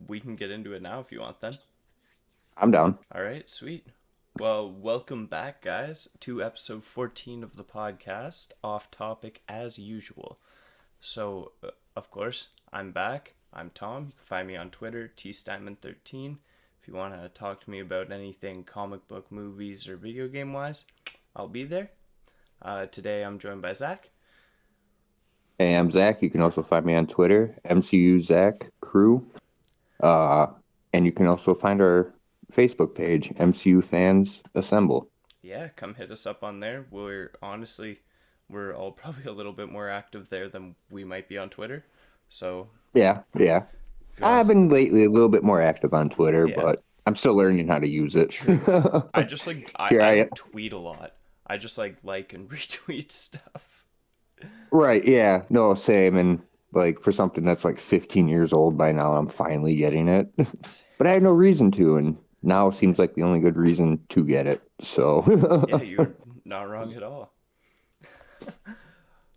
we can get into it now if you want then. I'm down. All right, sweet. Well, welcome back, guys, to episode 14 of the podcast, off topic as usual. So, of course, I'm back. I'm Tom. You can find me on Twitter, tsteinman13. If you want to talk to me about anything comic book, movies, or video game wise, I'll be there. Today I'm joined by Zach. Hey, I'm Zach. You can also find me on Twitter, MCU Zach Crew. Uh, and you can also find our Facebook page, MCU Fans Assemble. Yeah, come hit us up on there. We're all probably a little bit more active there than we might be on Twitter. So, Yeah. if you want I've to, been lately a little bit more active on Twitter, yeah, but I'm still learning how to use it. true. I just like Here I I am. don't tweet a lot. I just like and retweet stuff. Right, yeah. No, same. And like for something that's like 15 years old by now, I'm finally getting it. But I had no reason to, and now Yeah. seems like the only good reason to get it. So, Yeah, you're not wrong at all.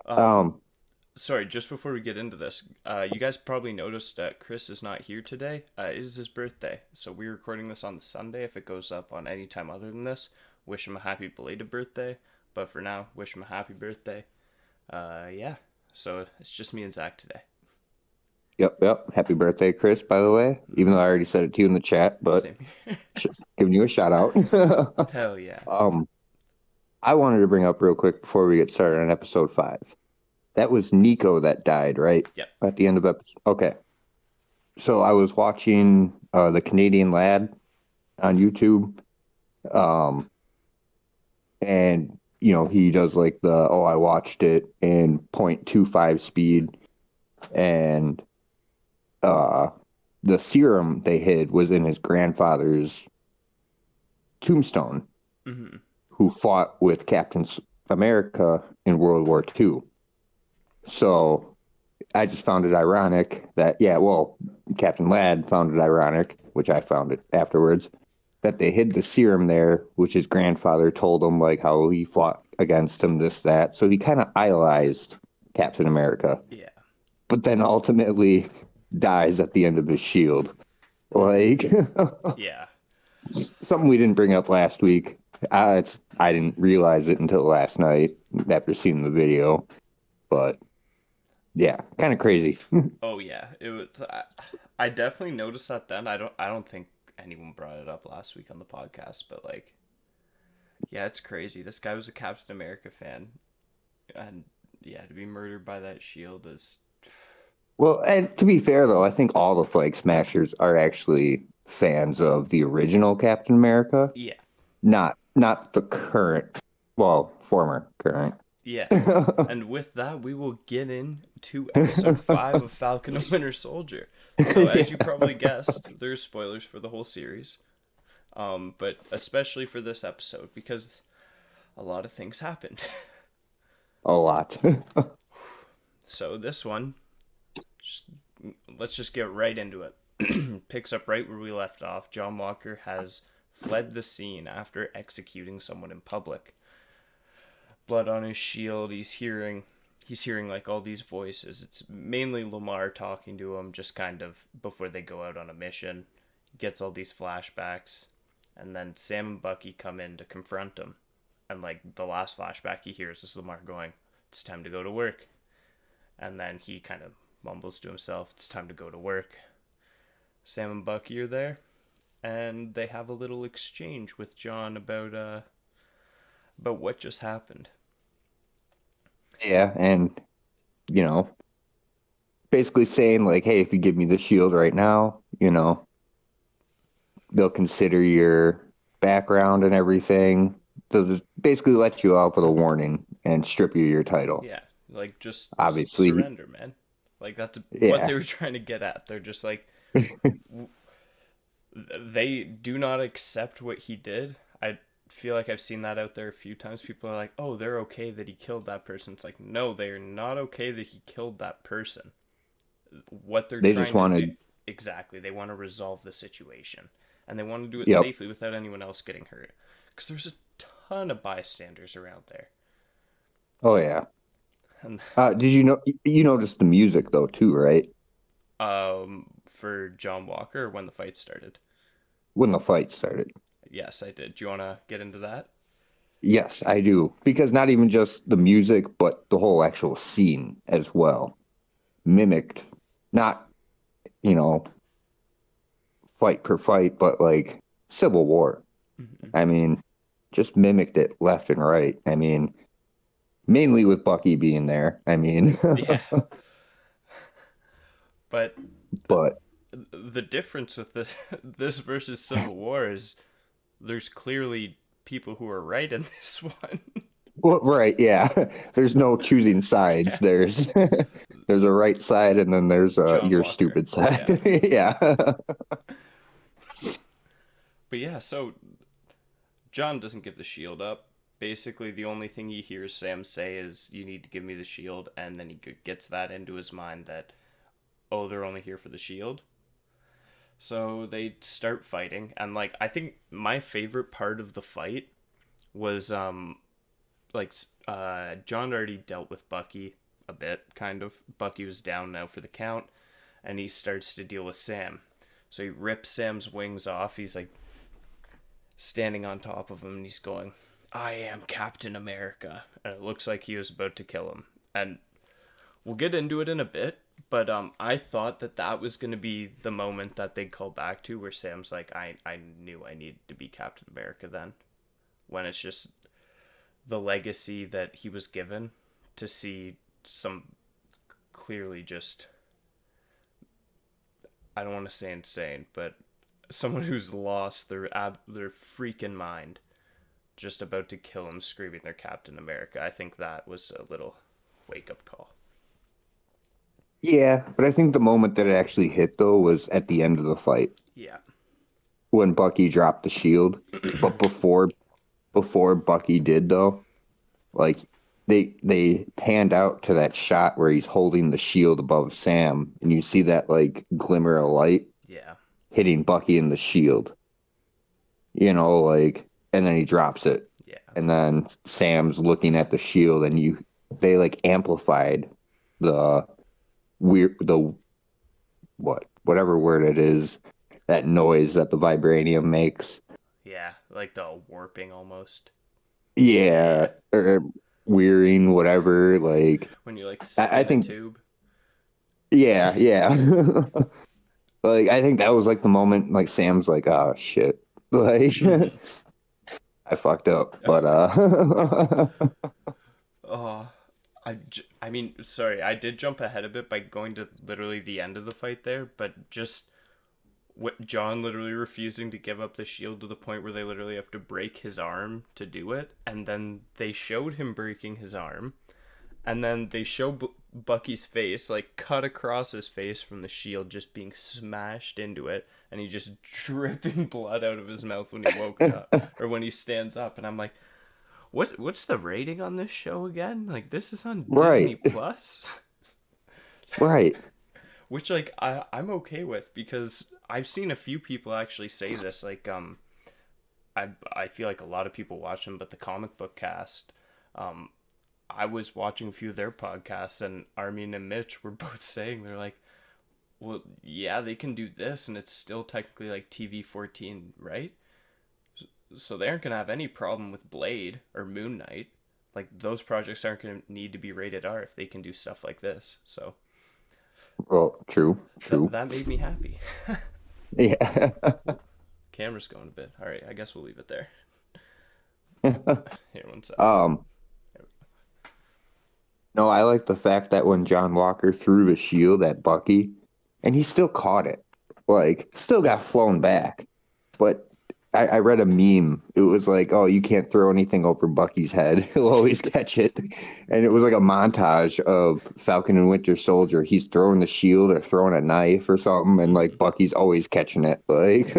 Um, um, Sorry, just before we get into this, you guys probably noticed that Chris is not here today. It is his birthday, so we're recording this on the Sunday. If it goes up on any time other than this, wish him a happy belated birthday. But for now, wish him a happy birthday. Yeah. So it's just me and Zach today. yep. Happy birthday, Chris, by the way. Even though I already said it to you in the chat, but Same here. giving you a shout out. Hell yeah. Um, I wanted to bring up real quick before we get started on episode 5. That was Nico that died, right? Yep. At the end of episode. Okay. So I was watching the Canadian Lad on YouTube. Um, and he does like I watched it in 0.25 speed, and uh the serum they hid was in his grandfather's tombstone, Mm-hmm. who fought with Captain America in World War II. So I just found it ironic that, Captain Ladd found it ironic, which I found it afterwards, that they hid the serum there, which his grandfather told him, like, how he fought against him, this, that. So he kind of idolized Captain America, Yeah. but then ultimately dies at the end of his shield. Like, Yeah. something we didn't bring up last week. I didn't realize it until last night after seeing the video, but yeah, kind of crazy. Oh yeah. It was. I definitely noticed that then. I don't think anyone brought it up last week on the podcast, but like, yeah, it's crazy. This guy was a Captain America fan, and yeah, to be murdered by that shield is. Well, and to be fair though, I think all the Flag Smashers are actually fans of the original Captain America, Yeah. not the current, well, former current. Yeah. And with that, we will get into episode 5 of Falcon and Winter Soldier. So, as you Yeah, probably guessed, there's spoilers for the whole series, but especially for this episode because a lot of things happened. a lot. So, this one, just, let's just get right into it. Picks up right where we left off. John Walker has fled the scene after executing someone in public. Blood on his shield. He's hearing like all these voices. It's mainly Lamar talking to him, just kind of before they go out on a mission. He gets all these flashbacks, and then Sam and Bucky come in to confront him. And like the last flashback he hears is Lamar going, "It's time to go to work," and then he kind of mumbles to himself, "It's time to go to work." Sam and Bucky are there, and they have a little exchange with John about what just happened. Yeah, and you know, basically saying like, hey, if you give me the shield right now, they'll consider your background and everything. They'll just basically let you out with a warning and strip you of your title. Yeah, like just Obviously, surrender, man. Like that's what they yeah. were trying to get at. They're just like they do not accept what he did. I feel like I've seen that out there a few times. People are like, "Oh, they're okay that he killed that person." It's like, "No, they are not okay that he killed that person." What they're They just trying to do wanted, exactly, they want to resolve the situation and they want to do it yep. safely without anyone else getting hurt because there's a ton of bystanders around there. Oh yeah. And Did you know you noticed the music though too, right? For John Walker when the fight started. when the fight started. Yes, I did. Do you want to get into that? Yes, I do. Because not even just the music, but the whole actual scene as well. Mimicked, not, you know, fight per fight, but like Civil War. Hmm. I mean, just mimicked it left and right. I mean, mainly with Bucky being there. I mean, Yeah, but but the difference with this this versus Civil War is there's clearly people who are right in this one. well, right, yeah. There's no choosing sides. Yeah, There's a right side and then there's John your Walker. stupid side. Yeah, Yeah. but yeah, so John doesn't give the shield up. Basically, the only thing he hears Sam say is, "You need to give me the shield," and then he gets that into his mind that, oh, they're only here for the shield. So they start fighting, and like I think my favorite part of the fight was like John already dealt with Bucky a bit, kind of. Bucky was down now for the count, and he starts to deal with Sam. So he rips Sam's wings off. He's like standing on top of him, and he's going, "I am Captain America," and it looks like he was about to kill him. And we'll get into it in a bit, but I thought that that was going to be the moment that they call back to where Sam's like, I knew I needed to be Captain America then. When it's just the legacy that he was given to see some clearly just, I don't want to say insane, but someone who's lost their freaking mind just about to kill him screaming their Captain America. I think that was a little wake up call. Yeah, but I think the moment that it actually hit though was at the end of the fight Yeah. when Bucky dropped the shield. But before Bucky did though, like they panned out to that shot where he's holding the shield above Sam and you see that like glimmer of light Yeah. hitting Bucky in the shield. Like and then he drops it. Yeah. And then Sam's looking at the shield and they like amplified the the whatever word it is, that noise that the vibranium makes. Yeah. Like the warping almost. Yeah, Yeah. or wearing, whatever. Like, When you like I spin a think, tube. yeah, yeah. Like, I think that was like the moment, like, Sam's like, oh, shit. Like, Mm-hmm. I fucked up. But, Oh, I mean, sorry, I did jump ahead a bit by going to literally the end of the fight there, but just John literally refusing to give up the shield to the point where they literally have to break his arm to do it, and then they showed him breaking his arm, and then they show Bucky's face, like cut across his face from the shield, just being smashed into it, and he just dripping blood out of his mouth when he woke up or when he stands up, and I'm like, what's the rating on this show again? Like this is on Disney right, Plus, right. which like I'm okay with because I've seen a few people actually say this. Like I feel like a lot of people watch them, but the comic book cast, um, I was watching a few of their podcasts, and Armin and Mitch were both saying they're like, well, yeah, they can do this, and it's still technically like TV-14, right? So they aren't gonna have any problem with Blade or Moon Knight. Like those projects aren't gonna need to be rated R if they can do stuff like this. So Well, true, true. that made me happy. Yeah. Camera's going a bit. All right, I guess we'll leave it there. Here, one sec. Um, no, I like the fact that when John Walker threw the shield at Bucky, and he still caught it, like, still got flown back. But I read a meme. It was like, oh, you can't throw anything over Bucky's head. He'll always catch it. And it was like a montage of Falcon and Winter Soldier. He's throwing the shield or throwing a knife or something, and Mm-hmm. like Bucky's always catching it. Like,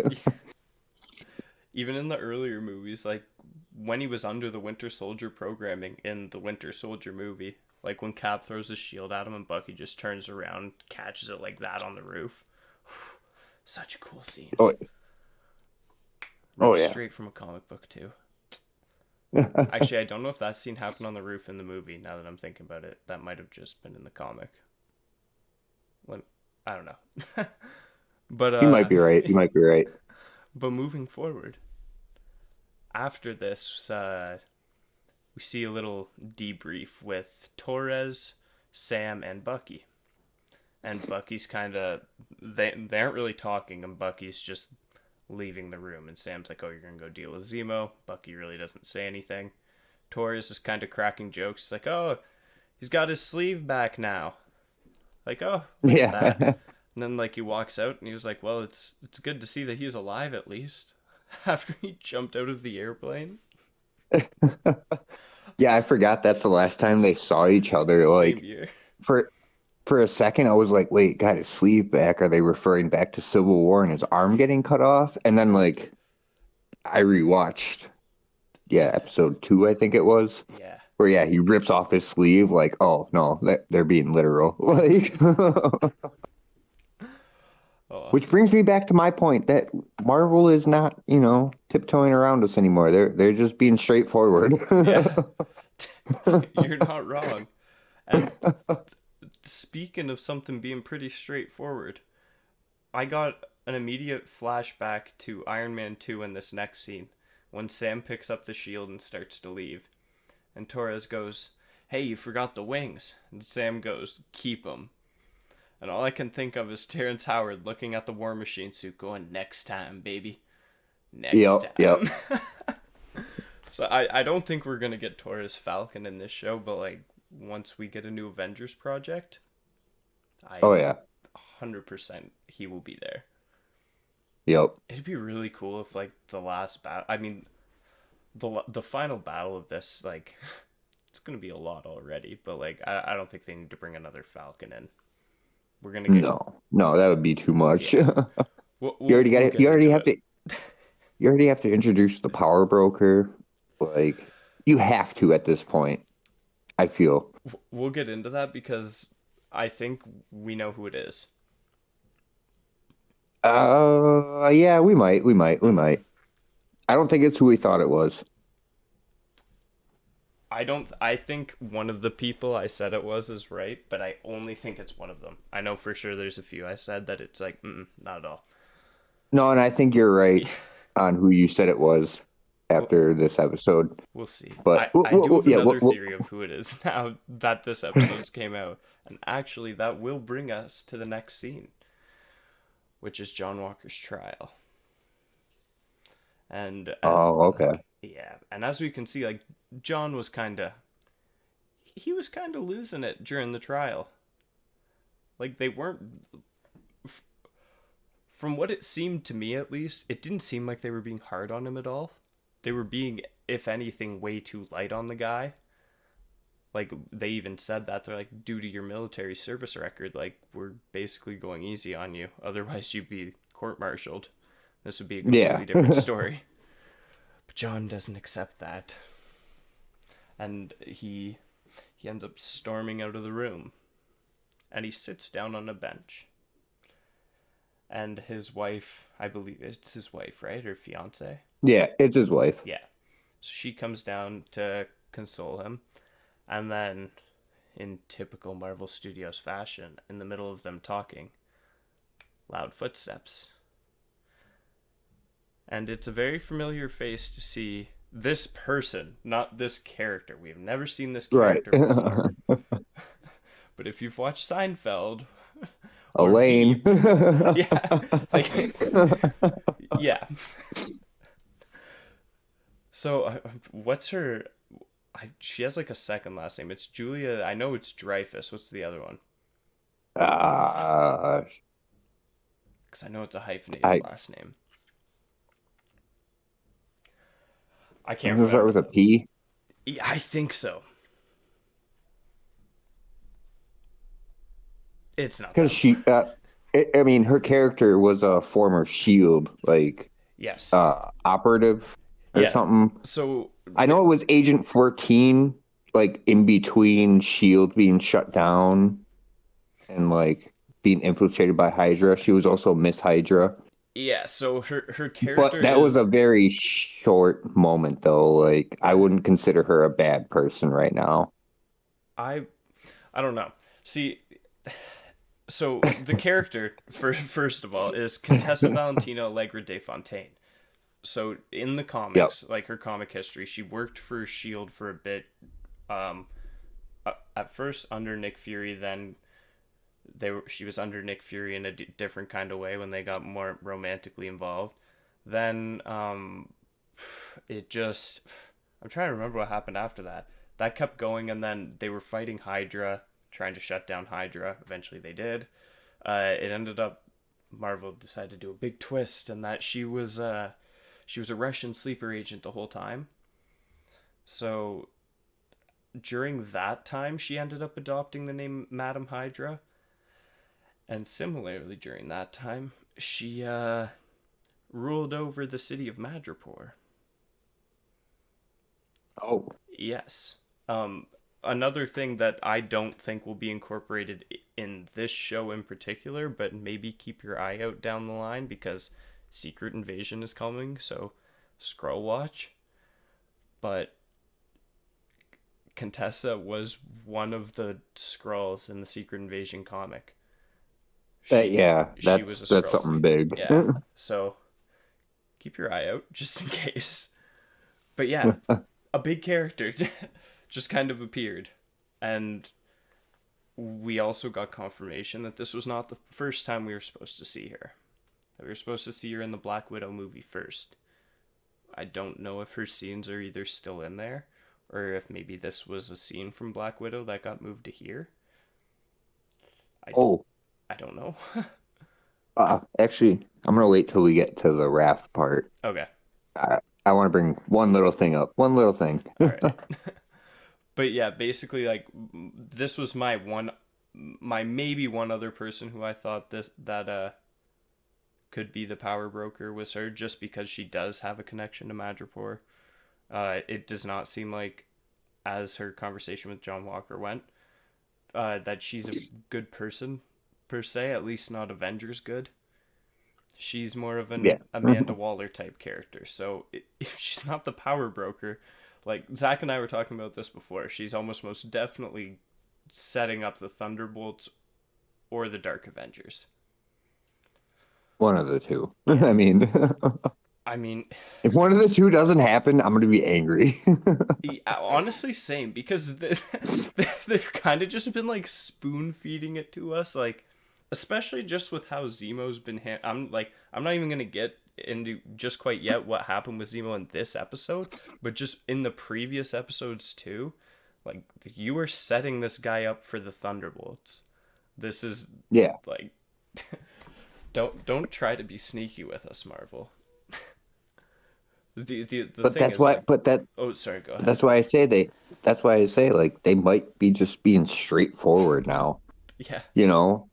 Even in the earlier movies, like when he was under the Winter Soldier programming in the Winter Soldier movie, like when Cap throws his shield at him and Bucky just turns around, catches it like that on the roof. Such a cool scene. oh, oh Ripped yeah. straight from a comic book too. Actually, I don't know if that scene happened on the roof in the movie. Now that I'm thinking about it, that might have just been in the comic. Let I don't know. But You might be right. You might be right. but moving forward, after this, we see a little debrief with Torres, Sam, and Bucky. And Bucky's kind of they aren't really talking, and Bucky's just leaving the room. And Sam's like, "Oh, you're gonna go deal with Zemo." Bucky really doesn't say anything. Torres is kind of cracking jokes. He's like, "Oh, he's got his sleeve back now." Like, "Oh, look at that." Yeah. And then like he walks out, and he was like, "Well, it's good to see that he's alive at least." After he jumped out of the airplane. Yeah, I forgot that's the last time they saw each other. Same Like year. for for a second, I was like, "Wait, got his sleeve back? Are they referring back to Civil War and his arm getting cut off?" And then like I rewatched, yeah, episode 2, I think it was, Yeah. where yeah, he rips off his sleeve. Like, oh no, they're being literal. Like, Oh, which brings me back to my point that Marvel is not, tiptoeing around us anymore. They're just being straightforward. yeah. You're not wrong. And speaking of something being pretty straightforward, I got an immediate flashback to Iron Man 2 in this next scene when Sam picks up the shield and starts to leave. And Torres goes, "Hey, you forgot the wings." And Sam goes, "Keep them." And all I can think of is Terrence Howard looking at the War Machine suit going, "Next time, baby. Next Yep, yep. time." So I don't think we're going to get Torres Falcon in this show, but like once we get a new Avengers project, I Oh yeah. 100% he will be there. Yep. It'd be really cool if like the last battle, I mean the final battle of this, like it's gonna be a lot already, but like I don't think they need to bring another Falcon in. We're gonna get No, no, that would be too much. yeah. We'll get You already into have it. to introduce the power broker. Like you have to at this point, I feel. We'll get into that because I think we know who it is. Yeah, we might. I don't think it's who we thought it was. I don't. I think one of the people I said it was is right, but I only think it's one of them. I know for sure there's a few I said that it's like, not at all. No, and I think you're right on who you said it was We'll, after this episode. we'll see. But I do have yeah, another theory of who it is now that this episode's came out, and actually that will bring us to the next scene, which is John Walker's trial. And oh, okay. yeah, and as we can see, like John was he was kind of losing it during the trial. Like they weren't, from what it seemed to me at least, it didn't seem like they were being hard on him at all. They were being, if anything, way too light on the guy. Like they even said that they're like, due to your military service record, like we're basically going easy on you. Otherwise, you'd be court-martialed. This would be a Yeah. completely different story. But John doesn't accept that, and he ends up storming out of the room, and he sits down on a bench. And his wife, I believe it's his wife, right? Or fiance? Yeah, it's his wife. Yeah. So she comes down to console him. And then, in typical Marvel Studios fashion, in the middle of them talking, loud footsteps. And it's a very familiar face to see this person, not this character. We have never seen this Right. character before. But if you've watched Seinfeld or Elaine. Veep, yeah, like yeah. So what's her? She has like a second last name. It's Julia. I know it's Dreyfus. What's the other one? uh, Because I know it's a hyphenated I last name. I can't Does it start remember with a though. P? Yeah, I think so. It's not Because that important. I mean, her character was a former Shield like Yes. operative or Yeah. something. So I know it was Agent 14, like in between Shield being shut down and like being infiltrated by Hydra. She was also Miss Hydra. yeah. So her But character that was a is. very short moment, though. Like, I wouldn't consider her a bad person right now. I I don't know. See, So the character, first of all, is Contessa Valentina Allegra de Fontaine. So in the Yep. comics, like her comic history, she worked for Shield for a bit. Um, at first under Nick Fury, then she was under Nick Fury in a different kind of way when they got more romantically involved. Then it just I'm trying to remember what happened after that. That kept going, and then they were fighting Hydra, trying to shut down Hydra. Eventually, they did. It ended up Marvel decided to do a big twist, and that she was a Russian sleeper agent the whole time. So during that time, she ended up adopting the name Madam Hydra, and similarly during that time, she ruled over the city of Madripoor. Oh, Yes. Um, Another thing that I don't think will be incorporated in this show in particular, but maybe keep your eye out down the line because Secret Invasion is coming, so scroll watch. But Contessa was one of the Skrulls in the Secret Invasion comic. that She yeah, she was a that's Skrull something sleeper. big. Yeah. So keep your eye out just in case. But yeah, a big character just kind of appeared. And we also got confirmation that this was not the first time we were supposed to see her. That we were supposed to see her in the Black Widow movie first. I don't know if her scenes are either still in there or if maybe this was a scene from Black Widow that got moved to here. I, Oh, I don't know. actually, I'm gonna wait till we get to the raft part. Okay. I, I want to bring one little thing up. One little thing. All right. But yeah, basically like this was my maybe one other person who I thought this that could be the power broker was her just because she does have a connection to Madripoor. It does not seem like as her conversation with John Walker went that she's a good person per se, at least not Avengers good. She's more of Yeah. an Amanda Waller type character. So if she's not the power broker, like Zach and I were talking about this before, she's almost most definitely setting up the Thunderbolts or the Dark Avengers. One of the two. Yeah. I mean, I mean, if one of the two doesn't happen, I'm gonna be angry. honestly, same because they've kind of just been like spoon feeding it to us, like especially just with how Zemo's been. I'm not even gonna get into just quite yet what happened with Zemo in this episode, but just in the previous episodes too. Like you were setting this guy up for the Thunderbolts. This is Yeah, like don't try to be sneaky with us, Marvel. The but thing that's is why. like, But that oh sorry, go ahead. that's why I say they. That's why I say like they might be just being straightforward now. Yeah. You know,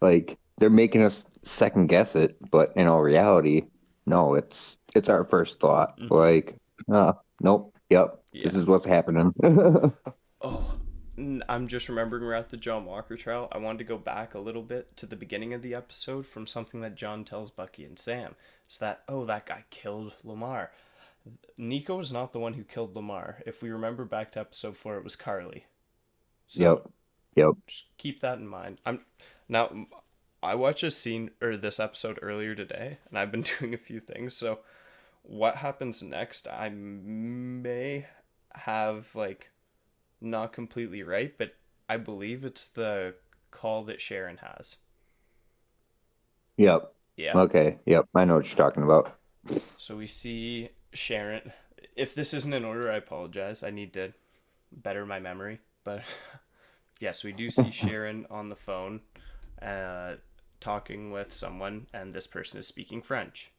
like they're making us second guess it, but in all reality, no, it's our first thought. Hmm. Like, nope, yep, this Yeah. is what's happening. Oh, I'm just remembering we're at the John Walker trial. I wanted to go back a little bit to the beginning of the episode from something that John tells Bucky and Sam. It's that, oh, that guy killed Lamar. Nico is not the one who killed Lamar. If we remember back to episode 4, it was Carly. So Yep, yep. just keep that in mind. Now I watched a scene or this episode earlier today, and I've been doing a few things. So what happens next? I may have like not completely right, but I believe it's the call that Sharon has. Yep. Yeah. Okay. Yep. I know what you're talking about. So we see Sharon. If this isn't in order, I apologize. I need to better my memory. But yes, we do see Sharon on the phone uh, talking with someone, and this person is speaking French.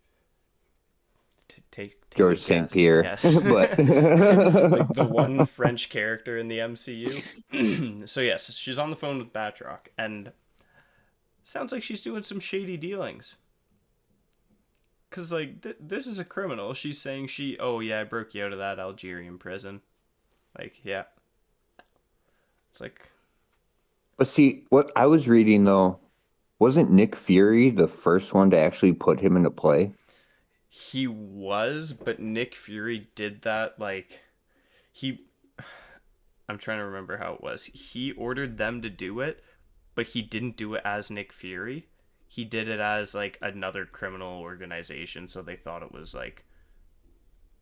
Take a George St. guess. Pierre. Yes. But Like the one French character in the MCU. So yes, she's on the phone with Batroc, and sounds like she's doing some shady dealings. Cause like this is a criminal. She's saying oh yeah, I broke you out of that Algerian prison. Like yeah, it's like see, what I was reading though, wasn't Nick Fury the first one to actually put him into play? he was, but Nick Fury did that like he. I'm trying to remember how it was. He ordered them to do it, but he didn't do it as Nick Fury. He did it as like another criminal organization, so they thought it was like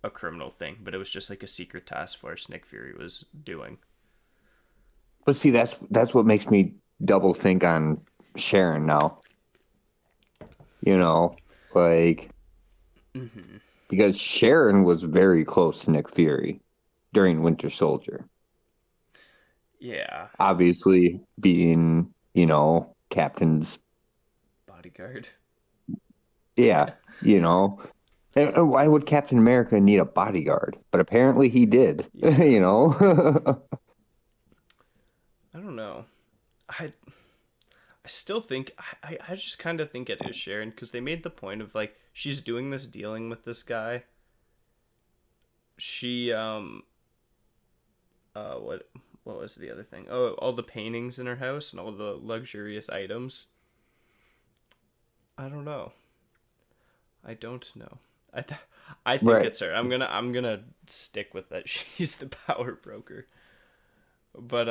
a criminal thing, but it was just like a secret task force Nick Fury was doing. But see, that's what makes me double think on Sharon now. You know, like Mm-hmm. because Sharon was very close to Nick Fury during Winter Soldier. Yeah. Obviously, being Captain's, Bodyguard. yeah, you know. And why would Captain America need a bodyguard? But apparently he did. Yeah. I don't know. I still think I just kind of think it is Sharon because they made the point of like she's doing this dealing with this guy. She what was the other thing? Oh, all the paintings in her house and all the luxurious items. I don't know. I don't know. I think Right. it's her. I'm gonna stick with that. She's the power broker. But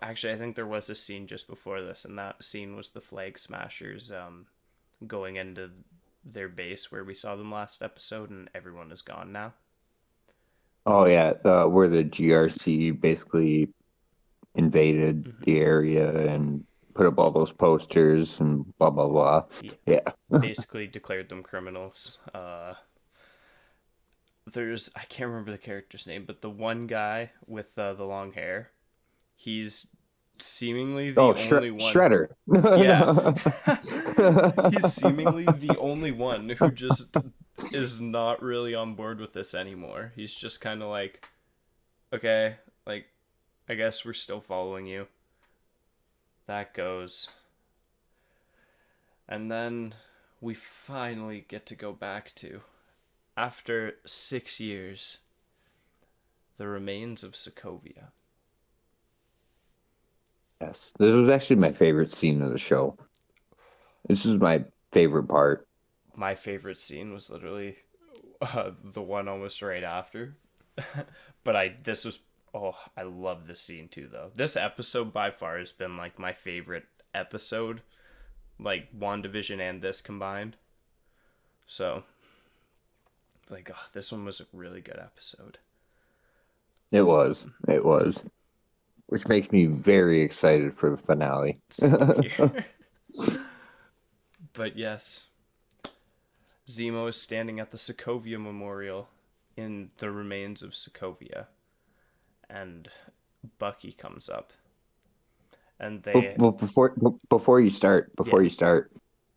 actually, I think there was a scene just before this, and that scene was the Flag Smashers going into their base where we saw them last episode, and everyone is gone now. Oh yeah, where the GRC basically invaded Mm-hmm. the area and put up all those posters and blah blah blah. He Yeah. basically declared them criminals. There's I can't remember the character's name, but the one guy with the long hair, he's seemingly the Oh, only one. Shredder. Yeah, he's seemingly the only one who just is not really on board with this anymore. He's just kind of like, okay, like, I guess we're still following you. That goes. And then we finally get to go back to, after 6 years, the remains of Sokovia. Yes, this was actually my favorite scene of the show. This is my favorite part. My favorite scene was literally the one almost right after. But this was, oh, I love this scene too, though. This episode by far has been like my favorite episode, like WandaVision and this combined. So, like, oh, this one was a really good episode. It was. It was. Which makes me very excited for the finale. Same here. But yes, Zemo is standing at the Sokovia Memorial in the remains of Sokovia, and Bucky comes up, and they, But before you start,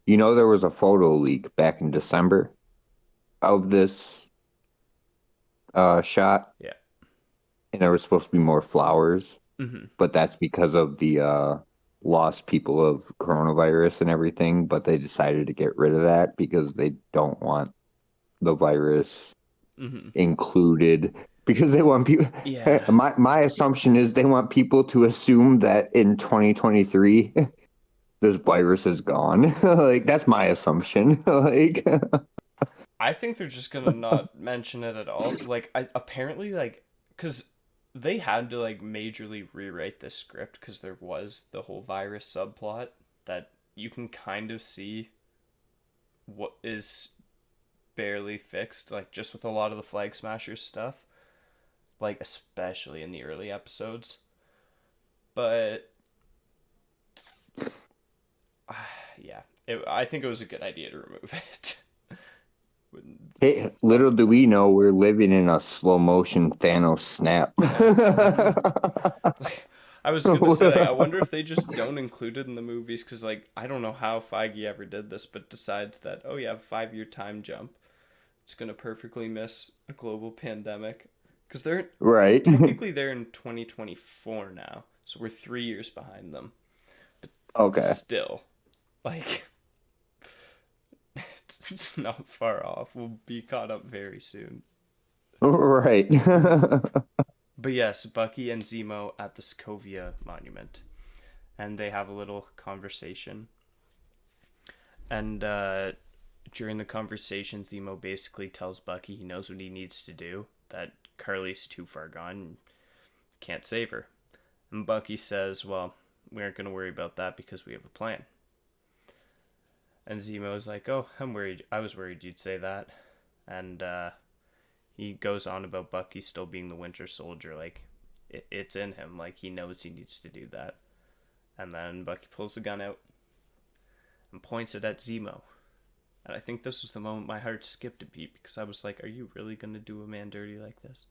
yeah, there was a photo leak back in December of this shot, yeah, and there was supposed to be more flowers, mm-hmm, but that's because of the lost people of coronavirus and everything. But they decided to get rid of that because they don't want the virus mm-hmm, included because they want people. yeah. My assumption is they want people to assume that in 2023 this virus is gone. Like that's my assumption. Like I think they're just gonna not mention it at all. Like, I apparently like, cause they had to like majorly rewrite this script because there was the whole virus subplot that you can kind of see what is barely fixed, like just with a lot of the Flag Smashers stuff, like especially in the early episodes. But yeah, I think it was a good idea to remove it. hey, little Bucky do we talking. know we're living in a slow motion Thanos snap. Yeah. Mm-hmm. Like, I was gonna say, like, I wonder if they just don't include it in the movies because, like, I don't know how Feige ever did this, but decides that, oh yeah, 5 year time jump, it's gonna perfectly miss a global pandemic because they're Right. technically they're in 2024 now, so we're 3 years behind them. But Okay. still, like, it's not far off. We'll be caught up very soon. Right. But yes, Bucky and Zemo at the Sokovia Monument, and they have a little conversation. And during the conversation, Zemo basically tells Bucky he knows what he needs to do, that Carly's too far gone, can't save her. And Bucky says, well, we aren't going to worry about that because we have a plan. And Zemo's like, oh, I'm worried. I was worried you'd say that. And he goes on about Bucky still being the Winter Soldier. Like, it's in him. Like, he knows he needs to do that. And then Bucky pulls the gun out and points it at Zemo. And I think this was the moment my heart skipped a beat because I was like, are you really going to do a man dirty like this?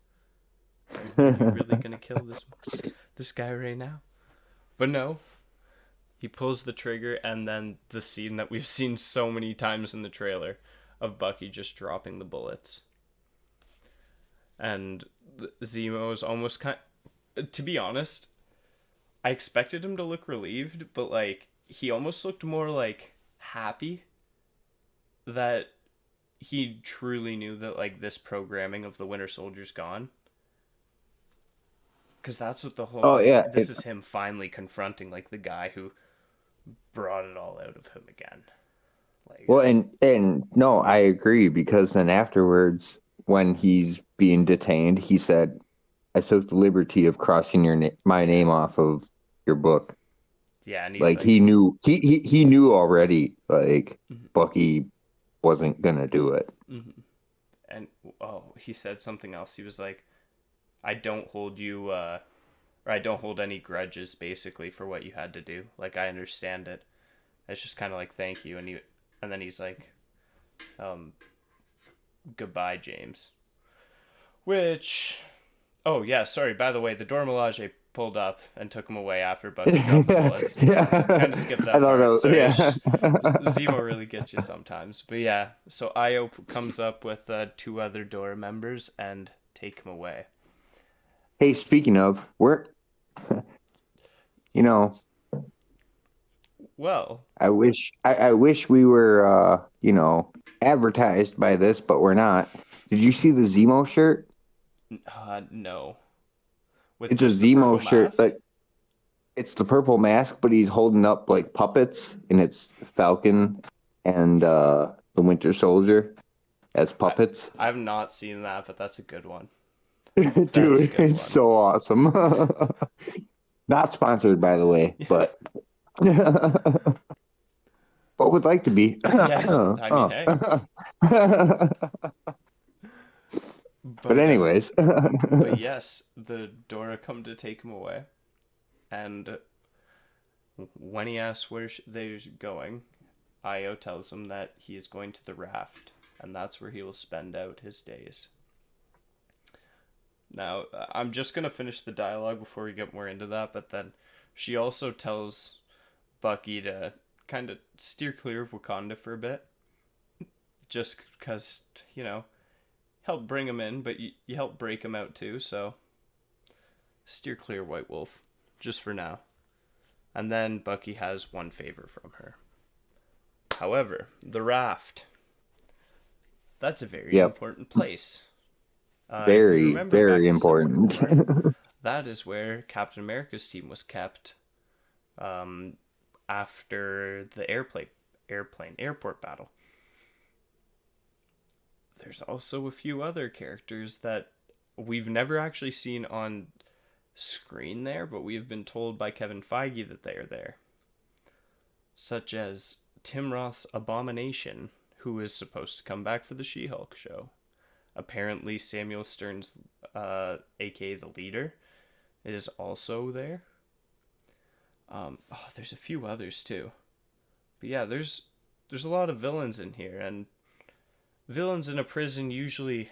Are you really going to kill this guy right now? But no. He pulls the trigger, and then the scene that we've seen so many times in the trailer of Bucky just dropping the bullets. And Zemo is almost kind of, to be honest, I expected him to look relieved, but like he almost looked more like happy that he truly knew that like this programming of the Winter Soldier's gone. Because that's what the whole this is him finally confronting like the guy who brought it all out of him again. Like, well, and no, I agree, because then afterwards, when he's being detained, he said, "I took the liberty of crossing my name off of your book." Yeah, and he's like he knew he knew already, like Bucky wasn't gonna do it. And he said something else. He was like, "I don't hold you, or I don't hold any grudges, basically, for what you had to do. Like, I understand it. It's just kind of like thank you." And then he's like, "Goodbye, James." Which, oh yeah, sorry. By the way, the Dora Milaje pulled up and took him away after Bucky dropped the bullets. Yeah, kind of skipped that part. Was, sorry, yeah. Zemo really gets you sometimes. But yeah, so Io comes up with 2 other Dora members and take him away. Hey, speaking of, well, I wish we were, advertised by this, but we're not. Did you see the Zemo shirt? No. It's a Zemo shirt. Like, it's the purple mask, but he's holding up like puppets, and it's Falcon and the Winter Soldier as puppets. I've not seen that, but that's a good one. Dude, it's so awesome. Not sponsored, by the way, but but would like to be. Yeah, I mean, hey. But anyways. But yes, the Dora come to take him away. And when he asks where they're going, Io tells him that he is going to the raft. And that's where he will spend out his days. Now, I'm just going to finish the dialogue before we get more into that. But then she also tells Bucky to kind of steer clear of Wakanda for a bit. Just because, help bring him in, but you help break him out too, so steer clear, White Wolf, just for now. And then Bucky has one favor from her. However, the raft, that's a very important place. Very, very important. That is where Captain America's team was kept after the airport battle. There's also a few other characters that we've never actually seen on screen there, but we have been told by Kevin Feige that they are there. Such as Tim Roth's Abomination, who is supposed to come back for the She-Hulk show. Apparently Samuel Stern's, aka the leader, is also there. There's a few others too. But yeah, there's a lot of villains in here, and villains in a prison usually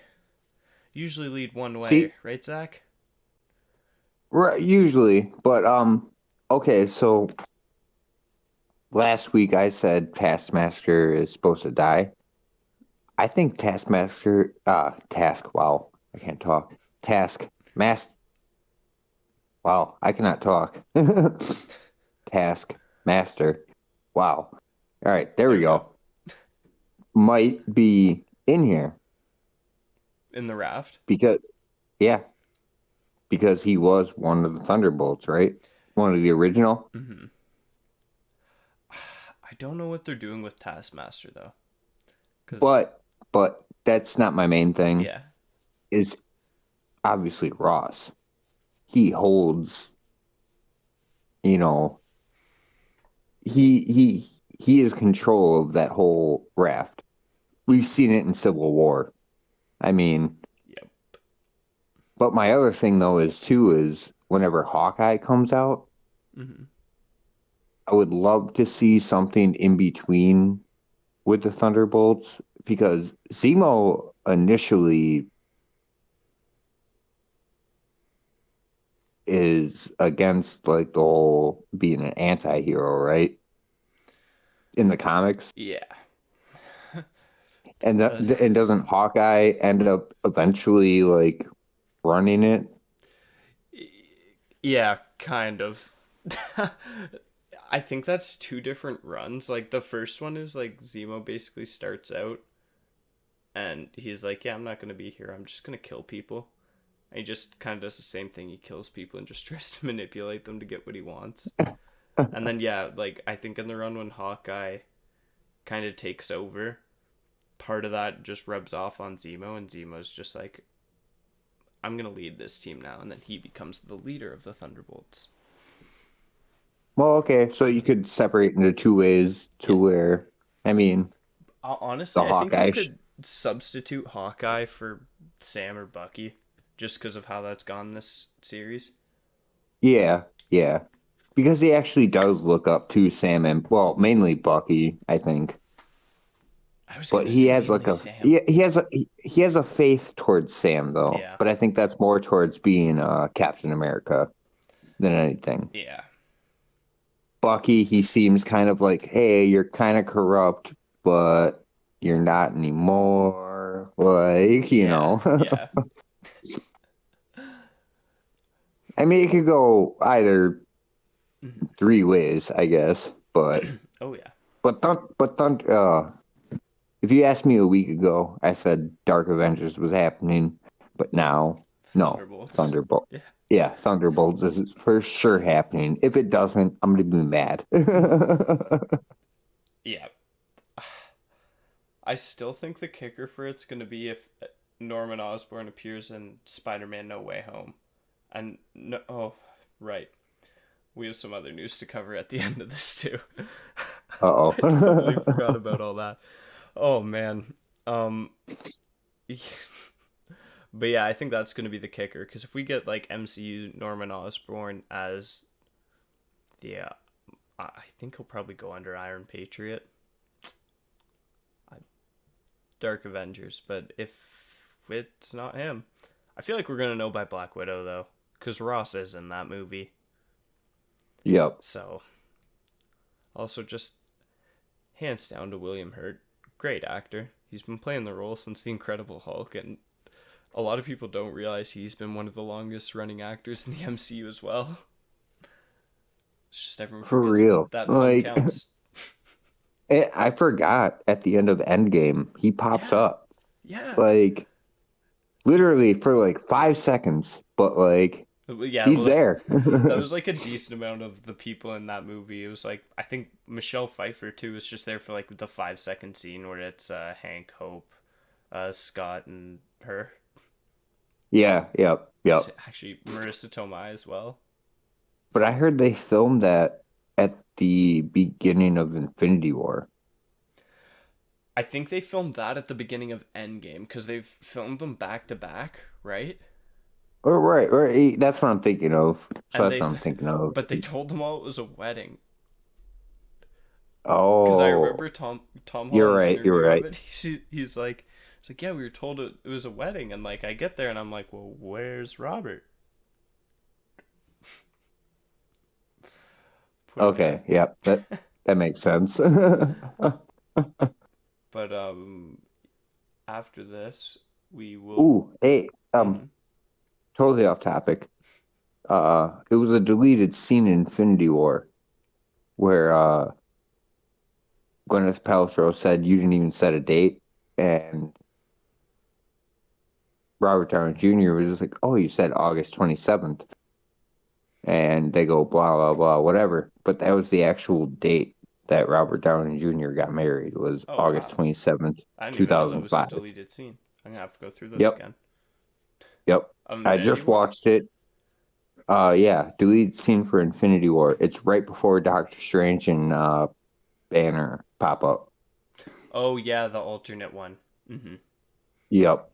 lead one way, right, Zach? Right, usually. But okay, so last week I said Taskmaster is supposed to die. I think Taskmaster wow, I can't talk. Wow, I cannot talk. Taskmaster. Wow. All right, there we go. Might be in here. In the raft? Because he was one of the Thunderbolts, right? One of the original. Mm-hmm. I don't know what they're doing with Taskmaster, though. But that's not my main thing. Yeah. Is obviously Ross. He holds, he is control of that whole raft. We've Hmm. seen it in Civil War. I mean, Yep. but my other thing though is whenever Hawkeye comes out, Hmm. I would love to see something in between with the Thunderbolts because Zemo initially is against like the whole being an anti-hero, right? In the comics. Yeah. And Uh, and doesn't Hawkeye end up eventually like running it? yeah, kind of. I think that's two different runs. Like the first one is like Zemo basically starts out and he's like, "Yeah, I'm not gonna be here. I'm just gonna kill people." And he just kind of does the same thing. He kills people and just tries to manipulate them to get what he wants. And then yeah, like I think in the run when Hawkeye kind of takes over, part of that just rubs off on Zemo, and Zemo's just like, "I'm gonna lead this team now," and then he becomes the leader of the Thunderbolts. Well, okay, so you could separate into two ways to Yeah, where, I mean, the honestly, I think you Hawkeye. could substitute Hawkeye for Sam or Bucky, just because of how that's gone this series. Yeah, yeah, because he actually does look up to Sam and well, mainly Bucky, I think. I was But gonna he say has mainly like Sam. he has a faith towards Sam though. Yeah, But I think that's more towards being Captain America than anything. yeah, Bucky, he seems kind of like, hey, you're kind of corrupt, but you're not anymore. Like, you yeah, know. yeah. I mean, it could go either Mhm. three ways, I guess. Oh yeah, If you asked me a week ago, I said Dark Avengers was happening, but now, no, Thunderbolts. Thunderbolt. Yeah. Yeah, Thunderbolts is for sure happening. If it doesn't, I'm gonna be mad. Mhm. Yeah. I still think the kicker for it's going to be if Norman Osborn appears in Spider-Man No Way Home. And no, oh, right. We have some other news to cover at the end of this too. I totally Uh-oh. forgot about all that. Oh man. Um but yeah, I think that's going to be the kicker cuz if we get like MCU Norman Osborn as the I think he'll probably go under Iron Patriot. Dark Avengers, but if it's not him, I feel like we're gonna know by Black Widow though, because Ross is in that movie. Yep. So also just hands down to William Hurt, great actor. He's been playing the role since The Incredible Hulk, and a lot of people don't realize he's been one of the longest running actors in the MCU as well. It's just everyone For forgets real. that film Like, counts. I forgot at the end of Endgame, he pops Yeah, up. yeah. Like, literally for like 5 seconds, but like, Yeah, he's well, there. that was like a decent amount of the people in that movie. It was like I think Michelle Pfeiffer too was just there for like the 5 second scene where it's Hank, Hope, Scott, and her. Yeah, yep, yep. Actually, Marissa Tomei as well. But I heard they filmed that at the beginning of Infinity War. I think they filmed that at the beginning of Endgame because they've filmed them back to back, right? Oh, right, right. That's what I'm thinking of. So And that's they, what I'm thinking of. but they told them all it was a wedding because I Oh, remember Tom you're Holland's right. You're interview of right. it. He's like, yeah, we were told it was a wedding, and like I get there and I'm like, well, where's Robert? Poor guy. Okay, yep. That makes sense. But after this, we will. Ooh, hey, Mm-hmm. totally off topic. It was a deleted scene in Infinity War where Gwyneth Paltrow said you didn't even set a date, and Robert Downey Jr. was just like, "Oh, you said August 27th," and they go blah blah blah whatever. But that was the actual date that Robert Downey Jr. got married was Oh August wow, 27th, I didn't even know that was a 2005. deleted scene. I'm gonna have to go through those Yep, again. yep. I Infinity just War. watched it. Yeah, delete scene for Infinity War. It's right before Doctor Strange and Banner pop up. Oh yeah, the alternate one. Mm-hmm. Yep.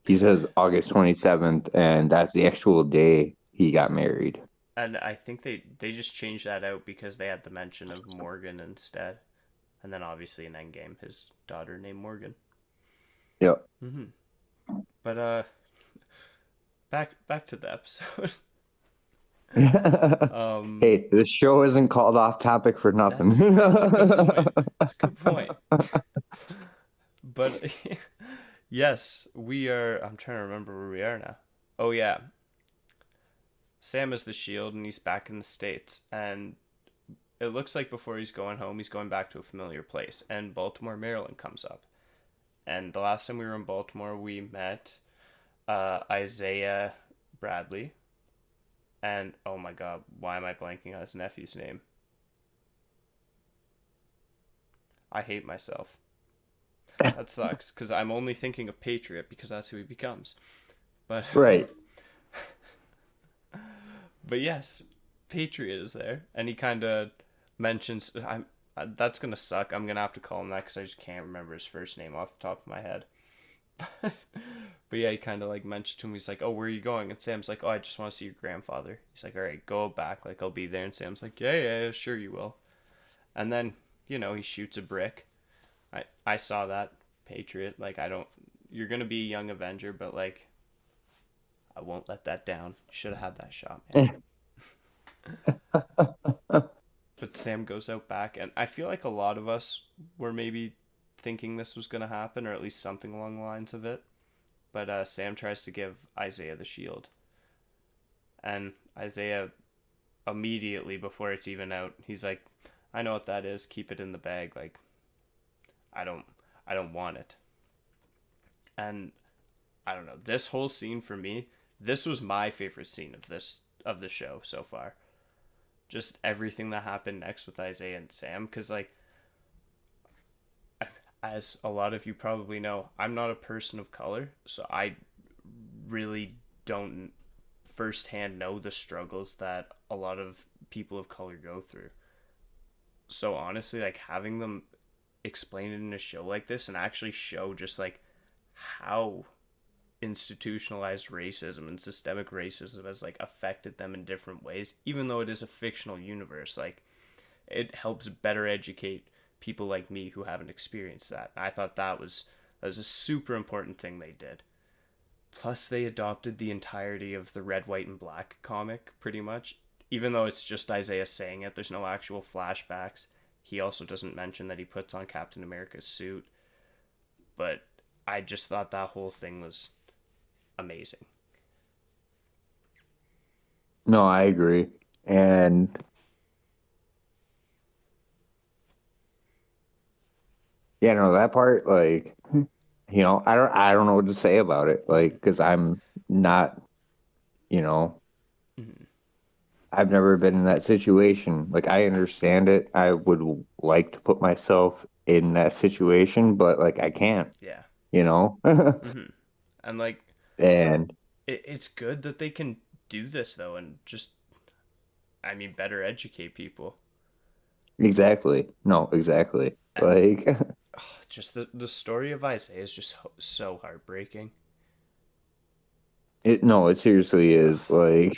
He Because says August 27th, and that's the actual day he got married. and I think they just changed that out because they had the mention of Morgan instead, and then obviously in Endgame, his daughter named Morgan. Yep. Mm-hmm. But back to the episode. um, Hey, this show isn't called Off Topic for nothing. that's a good point. It's a good point. But yes, we are. I'm trying to remember where we are now. Oh yeah, Sam is the Shield, and he's back in the States, and it looks like before he's going home, he's going back to a familiar place, and Baltimore, Maryland comes up. And the last time we were in Baltimore, we met Isaiah Bradley, and oh my god, why am I blanking on his nephew's name? I hate myself. That sucks because I'm only thinking of Patriot because that's who he becomes. But Right. but yes, Patriot is there, and he kind of mentions I'm. That's gonna suck. I'm gonna have to call him that because I just can't remember his first name off the top of my head. But yeah, he kind of like mentioned to him. He's like, "Oh, where are you going?" And Sam's like, "Oh, I just want to see your grandfather." He's like, "All right, go back. Like, I'll be there." And Sam's like, "Yeah, yeah, yeah, sure you will." And then he shoots a brick. I saw that Patriot. Like, I don't. You're gonna be a young Avenger, but like, I won't let that down. You should have had that shot, man. But Sam goes out back, and I feel like a lot of us were maybe thinking this was gonna happen, or at least something along the lines of it. But Sam tries to give Isaiah the shield, and Isaiah immediately before it's even out, he's like, "I know what that is. Keep it in the bag. Like, I don't, I don't want it." And I don't know. This whole scene for me, this was my favorite scene of the show so far. Just everything that happened next with Isaiah and Sam, because like as a lot of you probably know, I'm not a person of color, so I really don't firsthand know the struggles that a lot of people of color go through. So honestly, like having them explain it in a show like this and actually show just like how institutionalized racism and systemic racism has like affected them in different ways, even though it is a fictional universe, like it helps better educate people like me who haven't experienced that. I thought that was a super important thing they did. Plus, they adopted the entirety of the Red, White, and Black comic pretty much. Even though it's just Isaiah saying it, there's no actual flashbacks. He also doesn't mention that he puts on Captain America's suit. But I just thought that whole thing was amazing. No, I agree. And yeah, no, that part, like, I don't know what to say about it. Like, because I'm not, you know, Mm-hmm. I've never been in that situation. Like, I understand it. I would like to put myself in that situation, but like, I can't, Yeah. you know? Mm-hmm. And like, And it's good that they can do this though, and just, I mean, better educate people. exactly. No, exactly. And Like, just the story of Isaiah is just so heartbreaking. no, it seriously is. Like,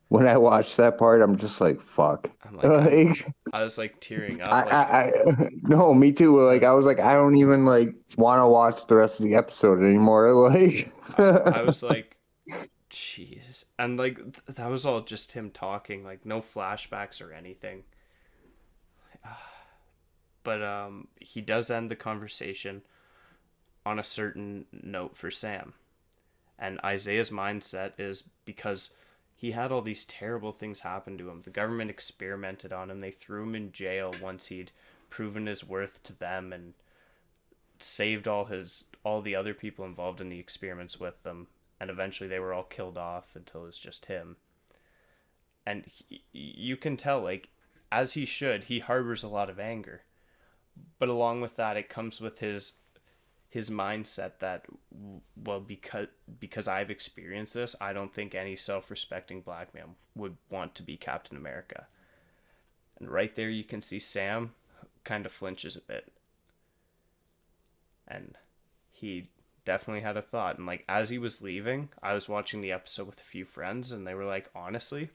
when I watch that part, I'm just like, fuck. I'm like, Like, I was like tearing I, up. I, Like, no, me too. I Like, was, I was like, I don't even like want to watch the rest of the episode anymore. Like, I was like, jeez. And like, that was all just him talking, like, no flashbacks or anything. But he does end the conversation on a certain note for Sam. And Isaiah's mindset is because he had all these terrible things happen to him. The government experimented on him. They threw him in jail once he'd proven his worth to them and saved all the other people involved in the experiments with them. And eventually they were all killed off until it was just him. And you can tell, like, as he should, he harbors a lot of anger. But along with that, it comes with his mindset that, well, because I've experienced this, I don't think any self-respecting black man would want to be Captain America. And right there you can see Sam kind of flinches a bit. And he definitely had a thought. And like as he was leaving, I was watching the episode with a few friends, and they were like, honestly,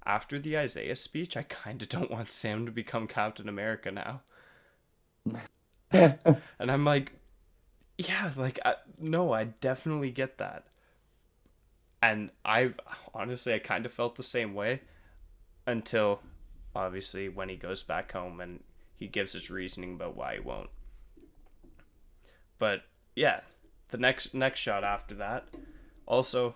after the Isaiah speech, I kind of don't want Sam to become Captain America now. And I'm like, yeah, like, no, I definitely get that. And I kind of felt the same way until, obviously, when he goes back home and he gives his reasoning about why he won't. But yeah, the next shot after that, also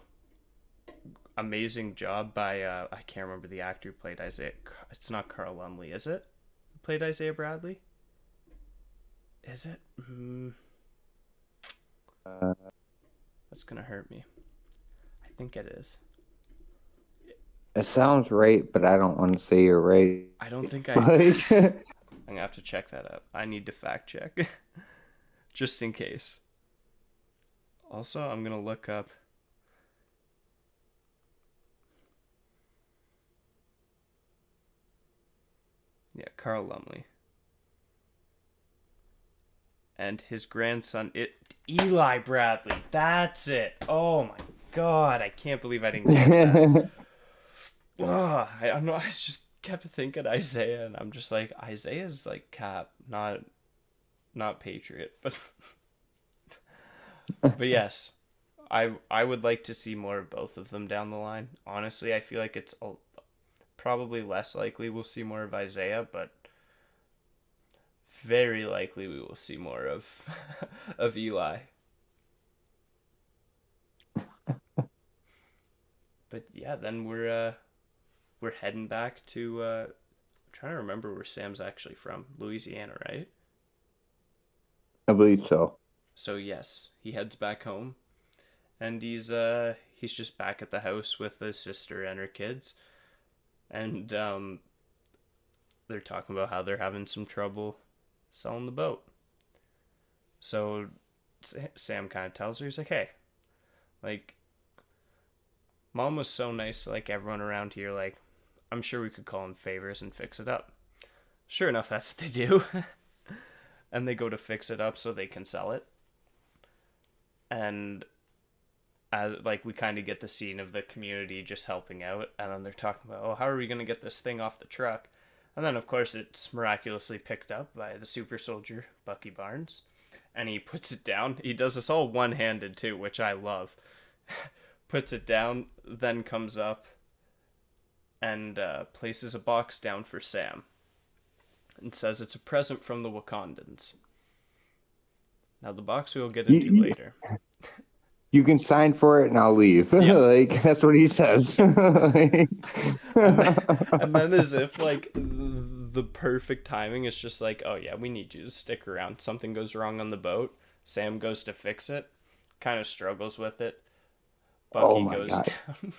amazing job by I can't remember the actor who played Isaiah. It's not Carl Lumley, is it? Who played Isaiah Bradley? Is it? That's gonna hurt me. I think it is. It sounds right, but I don't want to say you're right. I don't think Like, I'm gonna have to check that out. I need to fact check. Just in case. Also, I'm gonna look up. Yeah, Carl Lumley. And his grandson, Eli Bradley. That's it. Oh my god, I can't believe I didn't get that. Oh, I don't know. I just kept thinking Isaiah, and I'm just like, Isaiah's like Cap, not Patriot, but but yes, I would like to see more of both of them down the line. Honestly, I feel like it's probably less likely we'll see more of Isaiah, but very likely we will see more of of Eli. But yeah, then we're heading back to I'm trying to remember where Sam's actually from. Louisiana, right? I believe so. So yes, he heads back home, and he's just back at the house with his sister and her kids, and they're talking about how they're having some trouble selling the boat. So Sam kind of tells her, he's like, hey, like, Mom was so nice to like everyone around here, like, I'm sure we could call in favors and fix it up. Sure enough, that's what they do. And they go to fix it up so they can sell it. And as like we kind of get the scene of the community just helping out, and then they're talking about, oh, how are we going to get this thing off the truck? And then of course it's miraculously picked up by the super soldier Bucky Barnes, and he puts it down. He does this all one-handed too, which I love. Puts it down, then comes up and places a box down for Sam and says it's a present from the Wakandans. Now the box we'll get into later. You can sign for it and I'll leave. Yep. Like, that's what he says. And then as if like the perfect timing is just like, oh yeah, we need you to stick around. Something goes wrong on the boat. Sam goes to fix it, kind of struggles with it. Bucky goes down.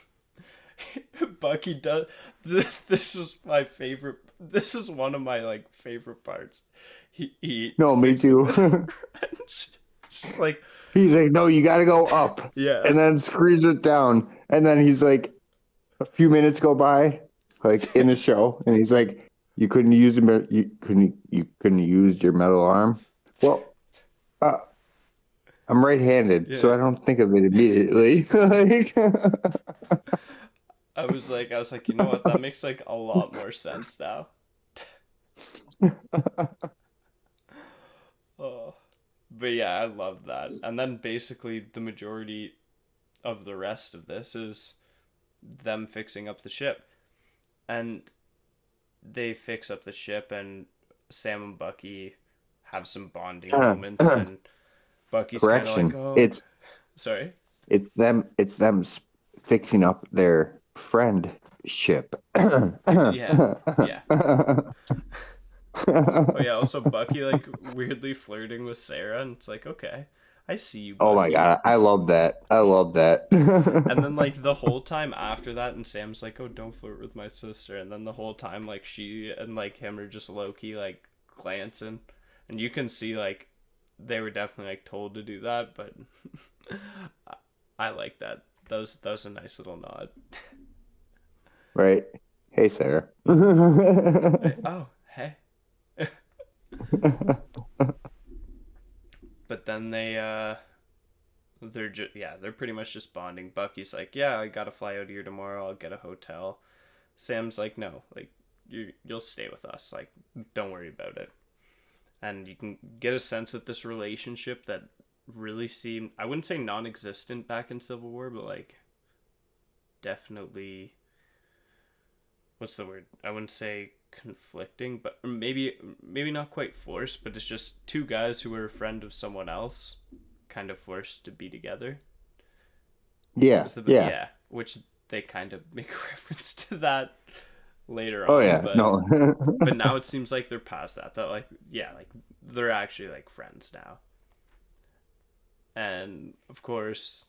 Bucky does. This was my favorite. This is one of my like favorite parts. He no, me too. Just like he's like, no, you got to go up. Yeah. And then screws it down. And then he's like, a few minutes go by, like in the show, and he's like, you couldn't use use your metal arm. Well, I'm right-handed, so I don't think of it immediately. I was like, you know what? That makes like a lot more sense now. Oh, but yeah, I love that. And then basically the majority of the rest of this is them fixing up the ship, and they fix up the ship, and Sam and Bucky have some bonding moments, and Bucky's kind of like, oh, sorry. It's them fixing up their friendship. Yeah. Oh yeah, also Bucky like weirdly flirting with Sarah, and it's like, okay, I see you, Bucky. Oh my god, I love that. And then like the whole time after that, and Sam's like, oh, don't flirt with my sister, and then the whole time like she and like him are just low-key like glancing, and you can see like they were definitely like told to do that, but I like that. That was a nice little nod. Right. Hey, Sarah. Like, oh, hey. But then they're pretty much just bonding. Bucky's like, yeah, I gotta fly out here tomorrow. I'll get a hotel. Sam's like, no, like you'll stay with us. Like, don't worry about it. And you can get a sense that this relationship that really seemed, I wouldn't say non-existent back in Civil War, but like definitely, what's the word? I wouldn't say conflicting, but maybe not quite forced, but it's just two guys who were a friend of someone else, kind of forced to be together. Yeah, yeah. Yeah, which they kind of make a reference to that later Oh on, yeah. No. but now it seems like they're past that. That like yeah, like they're actually like friends now. And of course,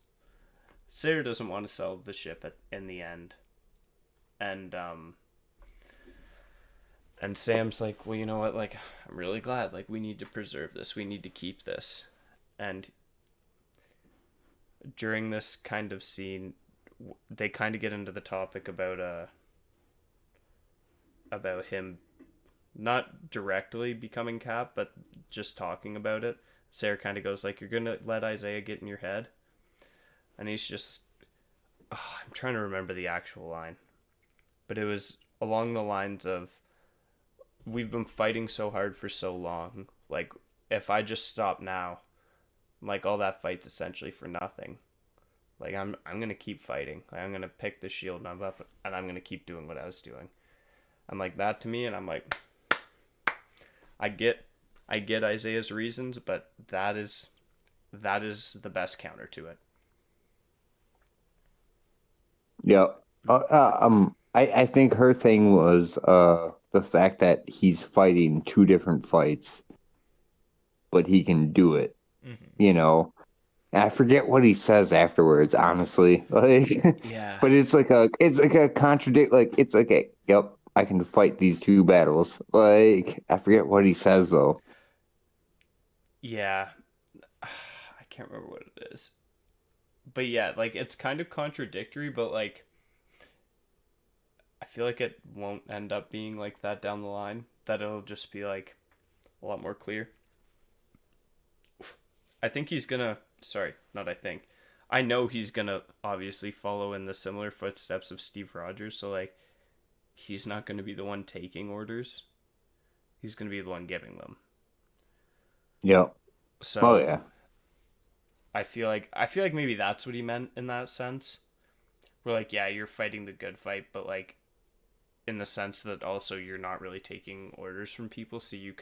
Sarah doesn't want to sell the ship in the end, and and Sam's like, well, you know what? Like, I'm really glad. Like, we need to preserve this. We need to keep this. And during this kind of scene, they kind of get into the topic about him not directly becoming Cap, but just talking about it. Sarah kind of goes like, "You're gonna let Isaiah get in your head," and he's just, oh, I'm trying to remember the actual line, but it was along the lines of, "We've been fighting so hard for so long. Like, if I just stop now, like all that fight's essentially for nothing. Like I'm gonna keep fighting. Like, I'm gonna pick the shield and I'm up and I'm gonna keep doing what I was doing." And like that to me, and I'm like, I get I get Isaiah's reasons, but that is the best counter to it. Yeah. I think her thing was the fact that he's fighting two different fights, but he can do it. Mm-hmm. You know. And I forget what he says afterwards, honestly. Like, Yeah, but it's like a contradict. Like it's like a yep, I can fight these two battles. Like I forget what he says though. yeah. I can't remember what it is, but yeah, like it's kind of contradictory, but like I feel like it won't end up being like that down the line. That it'll just be like a lot more clear. I think he's gonna. Sorry, not I think. I know he's gonna obviously follow in the similar footsteps of Steve Rogers. So like, he's not gonna be the one taking orders. He's gonna be the one giving them. Yep. Oh So yeah. I feel like maybe that's what he meant in that sense. We're like, yeah, you're fighting the good fight, but like in the sense that also you're not really taking orders from people, so you're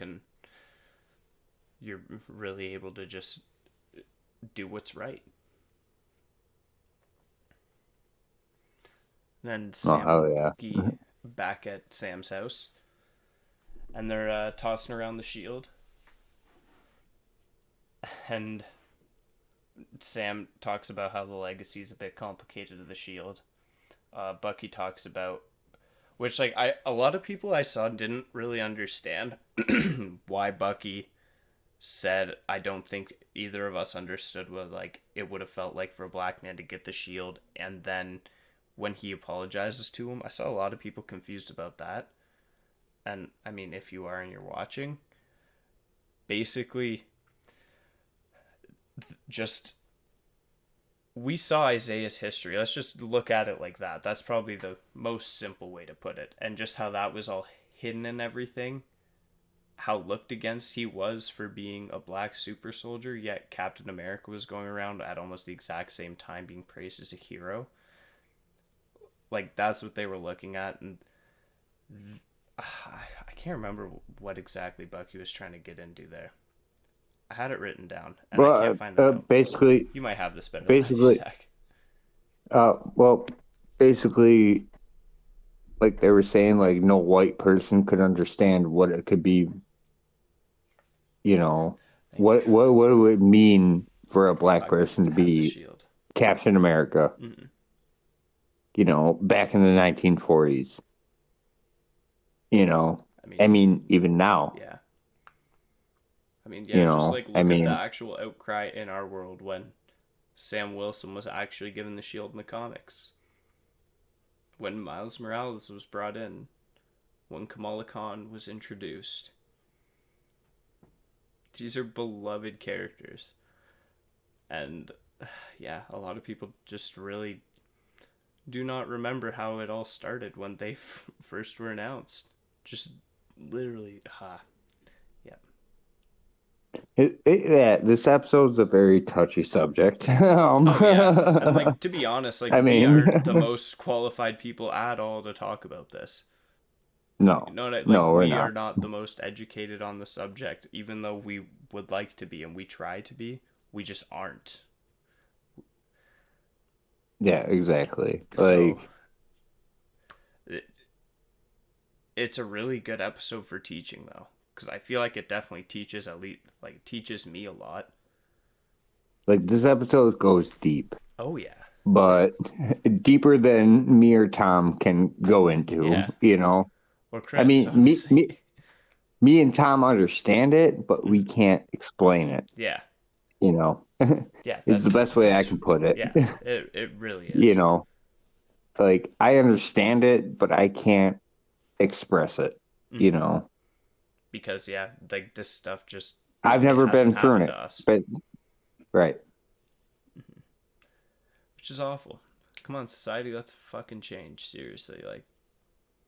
really able to just do what's right. Then Oh Sam hell and yeah. Bucky back at Sam's house, and they're tossing around the shield. And Sam talks about how the legacy is a bit complicated of the shield. Bucky talks about, which like a lot of people I saw didn't really understand why Bucky said, I don't think either of us understood what like it would have felt like for a black man to get the shield, and then when he apologizes to him, I saw a lot of people confused about that. And I mean, if you are and you're watching, basically just we saw Isaiah's history. Let's just look at it like that. That's probably the most simple way to put it. And just how that was all hidden and everything. How looked against he was for being a black super soldier, yet Captain America was going around at almost the exact same time being praised as a hero. Like, that's what they were looking at. And I can't remember what exactly Bucky was trying to get into there. I had it written down, and I can't Well, find the note. basically, You might have this better than I do, basically, Zach. well, basically, like they were saying, like no white person could understand what it could be. You know, Thank you. what would it mean for a black I person to have the be shield. Captain America? Mm-hmm. You know, back in the 1940s. You know, I I mean, mean, even now. yeah. I mean, You yeah, just know, like I look at the mean, actual outcry in our world when Sam Wilson was actually given the shield in the comics. When Miles Morales was brought in, when Kamala Khan was introduced. These are beloved characters. And yeah, a lot of people just really do not remember how it all started when they first were announced. Just literally, yeah. yeah, this episode's a very touchy subject. Oh yeah, and like to be honest, like I we mean, aren't the most qualified people at all to talk about this. no, Like no, we're we are not. not the most educated on the subject, even though we would like to be and we try to be. We just aren't. Yeah, exactly. So Like, it, it's a really good episode for teaching though, because I feel like it definitely teaches at least like teaches me a lot. this episode goes deep, Oh yeah, but deeper than me or Tom can go into, yeah. you know. Or I Chris, mean, honestly. me and Tom understand it, but we Mhm. can't explain it, Yeah, you know. yeah. Is the That's best way I can put it. yeah. It really You is. know, like I understand it, but I can't express it, you Hmm. know. Because yeah, like this stuff just I've it never hasn't been through happened it, to us, but right. which is awful. Come on, society, let's fucking change. Seriously, like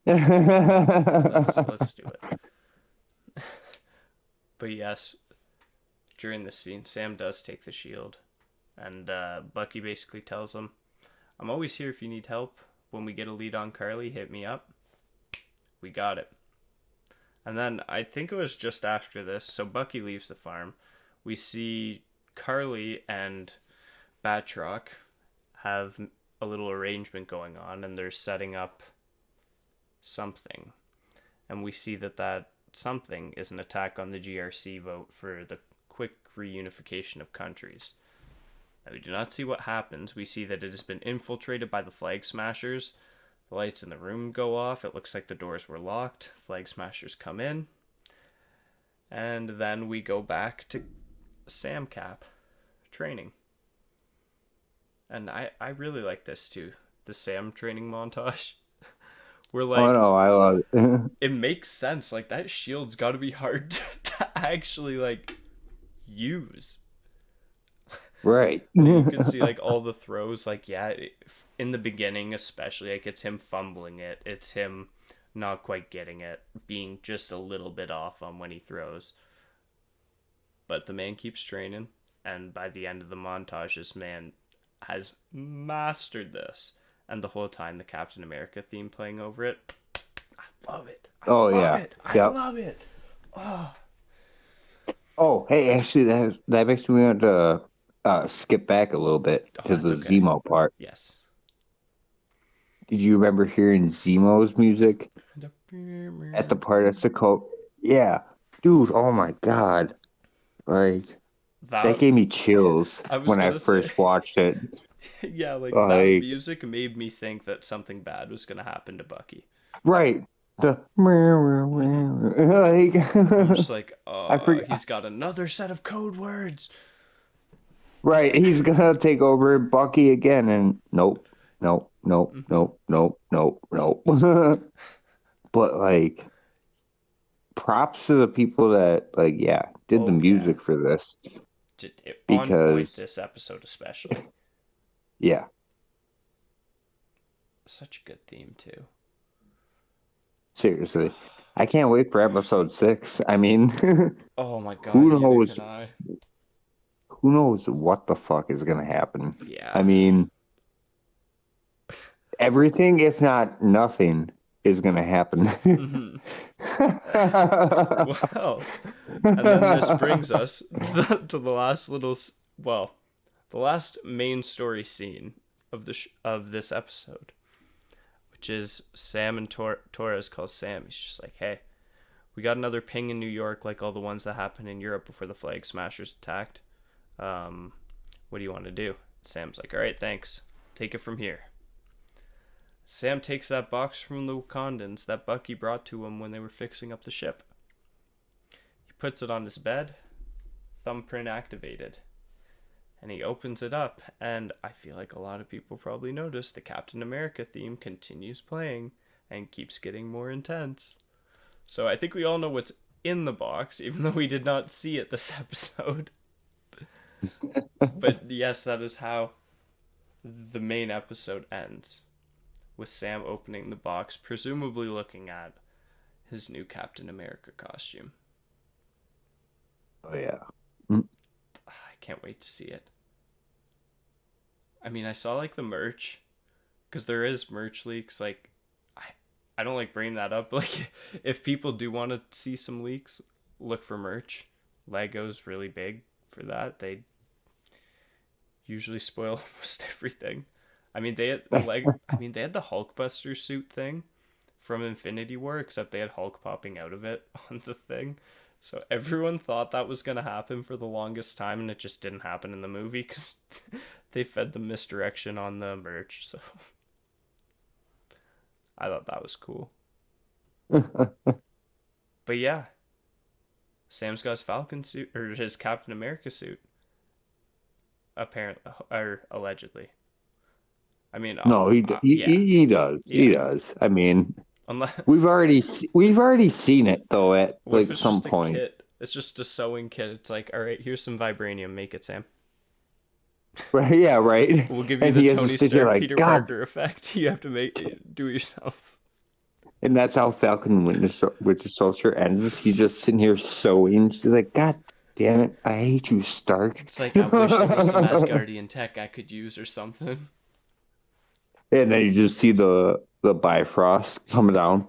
let's do it. But yes, during this scene, Sam does take the shield, and Bucky basically tells him, "I'm always here if you need help. When we get a lead on Carly, hit me up. We got it." And then I think it was just after this, so Bucky leaves the farm. We see Carly and Batroc have a little arrangement going on, and they're setting up something. And we see that something is an attack on the GRC vote for the quick reunification of countries. Now, we do not see what happens. We see that it has been infiltrated by the Flag Smashers. The lights in the room go off. It looks like the doors were locked. Flag Smashers come in. And then we go back to Sam Cap training. And I really like this too. The Sam training montage. We're Oh like, no, I love it. it makes sense. Like that shield's got to be hard to actually like use. Right. Like you can see like all the throws. Like yeah, in the beginning especially, like it's him fumbling it. It's him not quite getting it, being just a little bit off on when he throws. But the man keeps training, and by the end of the montage, this man has mastered this. And the whole time, the Captain America theme playing over it. I love it. I Oh love yeah. it. I Yep. love it. Oh, Oh, hey, actually, that makes me want to skip back a little bit oh to that's the okay. Zemo part. Yes. Did you remember hearing Zemo's music at the part of Sokovia? Yeah, dude. Oh my God, like that That gave me chills I was when I gonna say, first watched it. yeah, like that Like, music made me think that something bad was gonna happen to Bucky. right, the Hmm. I'm like just like, I forget. he's got another set of code words. Right, he's gonna take over Bucky again, and nope, nope, nope, Hmm. nope, nope, nope, nope. But like, props to the people that yeah, did the Oh yeah, music for this on point because this episode especially. yeah, Such a good theme too. seriously, I can't wait for episode 6. I mean, Oh my god, who neither knows? can I. Who knows what the fuck is gonna happen? Yeah. I mean, everything, if not nothing, is gonna happen. Hmm. Well, and then this brings us to the last little, well, the last main story scene of of this episode, which is Sam and Torres calls Sam. He's just like, "Hey, we got another ping in New York, like all the ones that happened in Europe before the Flag Smashers attacked. Um, what do you want to do?" Sam's like, "All right, thanks. Take it from here." Sam takes that box from the Wakandans that Bucky brought to him when they were fixing up the ship. He puts it on his bed, thumbprint activated. And he opens it up, and I feel like a lot of people probably noticed the Captain America theme continues playing and keeps getting more intense. So I think we all know what's in the box, even though we did not see it this episode. But yes, that is how the main episode ends, with Sam opening the box, presumably looking at his new Captain America costume. Oh yeah. I can't wait to see it. I mean, I saw like the merch, because there is merch leaks. Like, I don't like bringing that up. Like, if people do want to see some leaks, look for merch. Lego's really big for that. They usually spoil almost everything. I mean, they had they had the Hulkbuster suit thing from Infinity War, except they had Hulk popping out of it on the thing. So everyone thought that was going to happen for the longest time, and it just didn't happen in the movie because they fed the misdirection on the merch. So I thought that was cool. But yeah, Sam's got his Falcon suit, or his Captain America suit, apparently, or allegedly. I mean, No, yeah, he does. yeah. He does. I mean, Unless, we've already seen it though at what if like it's some just a point. kit? It's just a sewing kit. It's like, all right, here's some vibranium. Make it, Sam. Right? Yeah, right. We'll give you And the he has to Tony sit here Stark, like, Peter God. Parker effect. You have to do it yourself. And that's how Falcon Winter Soldier ends. He's just sitting here sewing. She's like, God damn it, I hate you, Stark. It's like, I wish there was some Asgardian tech I could use or something. And then you just see the Bifrost coming down.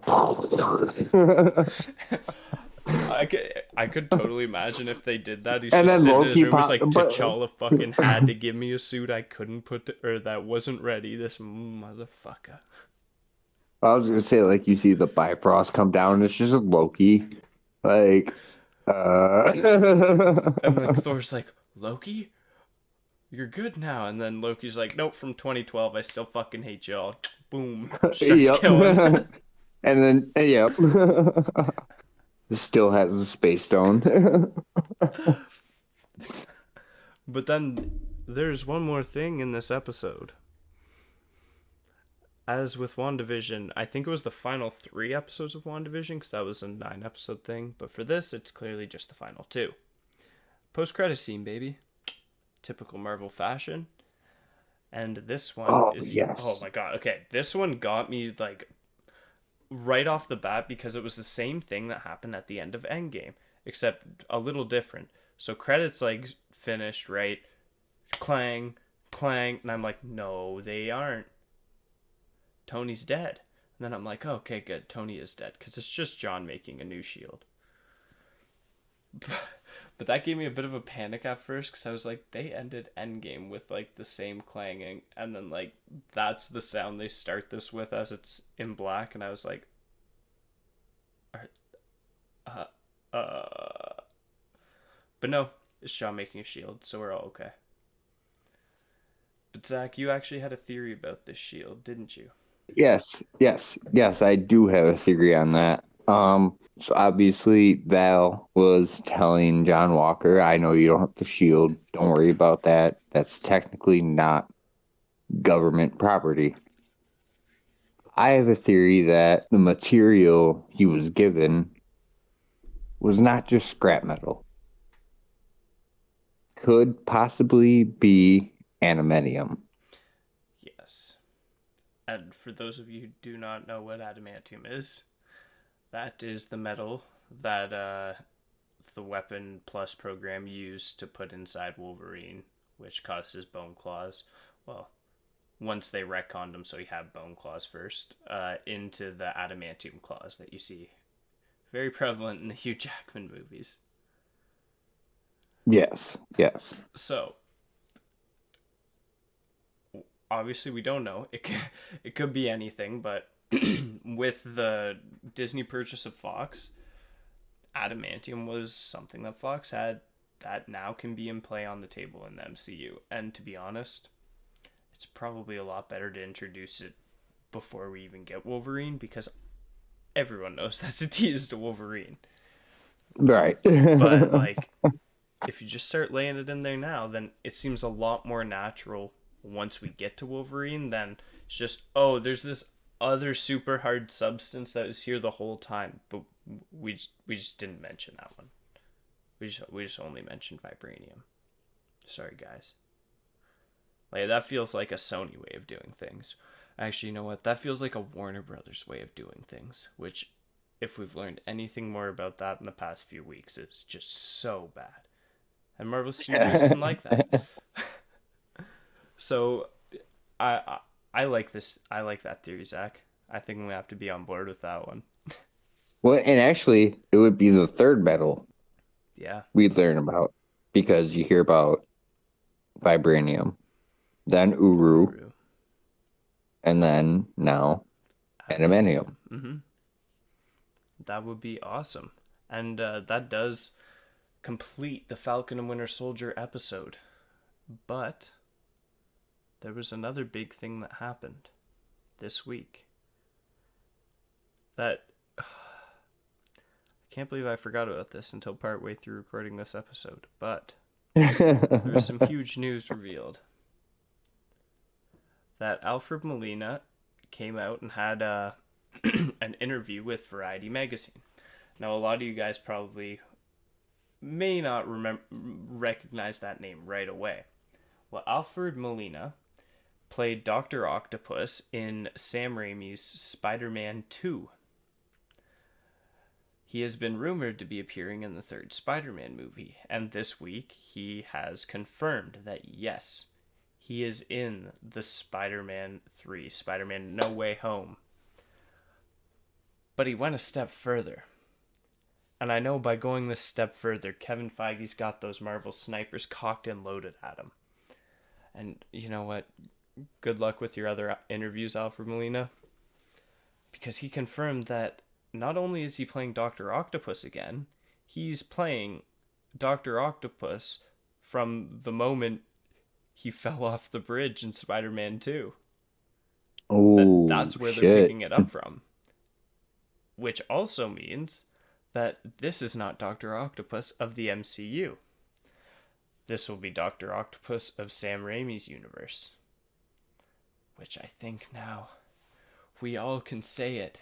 I could totally imagine if they did that. He's And just then sitting in his Loki room. He's pop, like, but T'Challa fucking had to give me a suit I couldn't or that wasn't ready. This motherfucker. I was gonna say, like, you see the Bifrost come down, and it's just Loki, like, And then Thor's like, Loki, you're good now. And then Loki's like, nope, from 2012, I still fucking hate y'all. Boom, starts yep. killing. And then, yep, still has the space stone. But then there's one more thing in this episode. As with WandaVision, I think it was the final 3 episodes of WandaVision, because that was a 9-episode thing. But for this, it's clearly just the final 2. Post-credit scene, baby. Typical Marvel fashion. And this one Oh is... yes. Oh my god, okay. This one got me, like, right off the bat, because it was the same thing that happened at the end of Endgame, except a little different. So credits, like, finished, right? Clang, clang, and I'm like, no, they aren't. Tony's dead. And then I'm like, oh, okay, good. Tony is dead. Because it's just John making a new shield. But that gave me a bit of a panic at first. Because I was like, they ended Endgame with, like, the same clanging. And then, like, that's the sound they start this with as it's in black. And I was like, But no, it's John making a shield. So we're all okay. But Zach, you actually had a theory about this shield, didn't you? Yes, I do have a theory on that. So obviously Val was telling John Walker, I know you don't have the shield. Don't worry about that. That's technically not government property. I have a theory that the material he was given was not just scrap metal. Could possibly be adamantium. Yes. And for those of you who do not know what adamantium is, that is the metal that the Weapon Plus program used to put inside Wolverine, which causes bone claws. Well, once they retconned him so he had bone claws first, into the adamantium claws that you see very prevalent in the Hugh Jackman movies. Yes. So, obviously we don't know. It could be anything, but with the Disney purchase of Fox, adamantium was something that Fox had that now can be in play on the table in the MCU. And to be honest, it's probably a lot better to introduce it before we even get Wolverine, because everyone knows that's a tease to Wolverine. Right. But like, if you just start laying it in there now, then it seems a lot more natural once we get to Wolverine than it's just, oh, there's this other super hard substance that was here the whole time, but we just didn't mention that one. We just only mentioned vibranium. Sorry, guys. Like, that feels like a Sony way of doing things. Actually, you know what? That feels like a Warner Brothers way of doing things, which, if we've learned anything more about that in the past few weeks, is just so bad. And Marvel Studios isn't like that. So, I, I like this. I like that theory, Zach. I think we have to be on board with that one. Well, and actually, it would be the third metal Yeah. we'd learn about because you hear about vibranium, then uru, Uru. and then now adamantium. Adamantium. Mm-hmm. That would be awesome. And that does complete the Falcon and Winter Soldier episode. But there was another big thing that happened this week. That I can't believe I forgot about this until partway through recording this episode. But there was some huge news revealed that Alfred Molina came out and had an interview with Variety magazine. Now, a lot of you guys probably may not recognize that name right away. Well, Alfred Molina played Dr. Octopus in Sam Raimi's Spider-Man 2. He has been rumored to be appearing in the third Spider-Man movie, and this week he has confirmed that yes, he is in the Spider-Man 3, Spider-Man No Way Home. But he went a step further. And I know by going this step further, Kevin Feige's got those Marvel snipers cocked and loaded at him. And you know what? Good luck with your other interviews, Alfred Molina. Because he confirmed that not only is he playing Dr. Octopus again, he's playing Dr. Octopus from the moment he fell off the bridge in Spider-Man 2. Oh, That's where they're shit. picking it up from. Which also means that this is not Dr. Octopus of the MCU. This will be Dr. Octopus of Sam Raimi's universe. Which I think now we all can say it.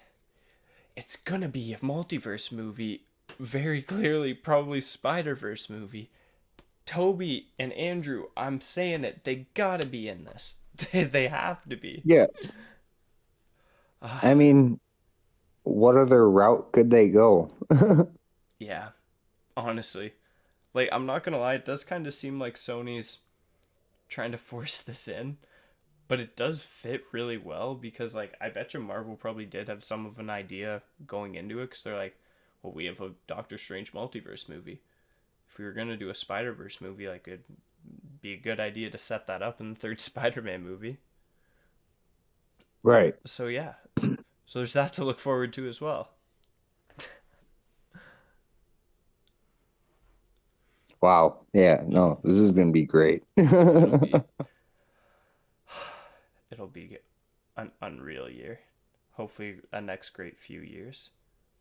It's gonna be a multiverse movie. Very clearly, probably Spider-Verse movie. Toby and Andrew, I'm saying it, they gotta be in this. They have to be. Yes. I mean, what other route could they go? Yeah, honestly. Like, I'm not gonna lie, it does kind of seem like Sony's trying to force this in, but it does fit really well because, like, I bet you Marvel probably did have some of an idea going into it because they're like, well, we have a Doctor Strange multiverse movie. If we were gonna do a Spider-Verse movie, like, it'd be a good idea to set that up in the third Spider-Man movie. Right. So, yeah. So there's that to look forward to as well. Wow. Yeah, no, this is gonna be great. It'll be it'll be an unreal year. Hopefully a next great few years.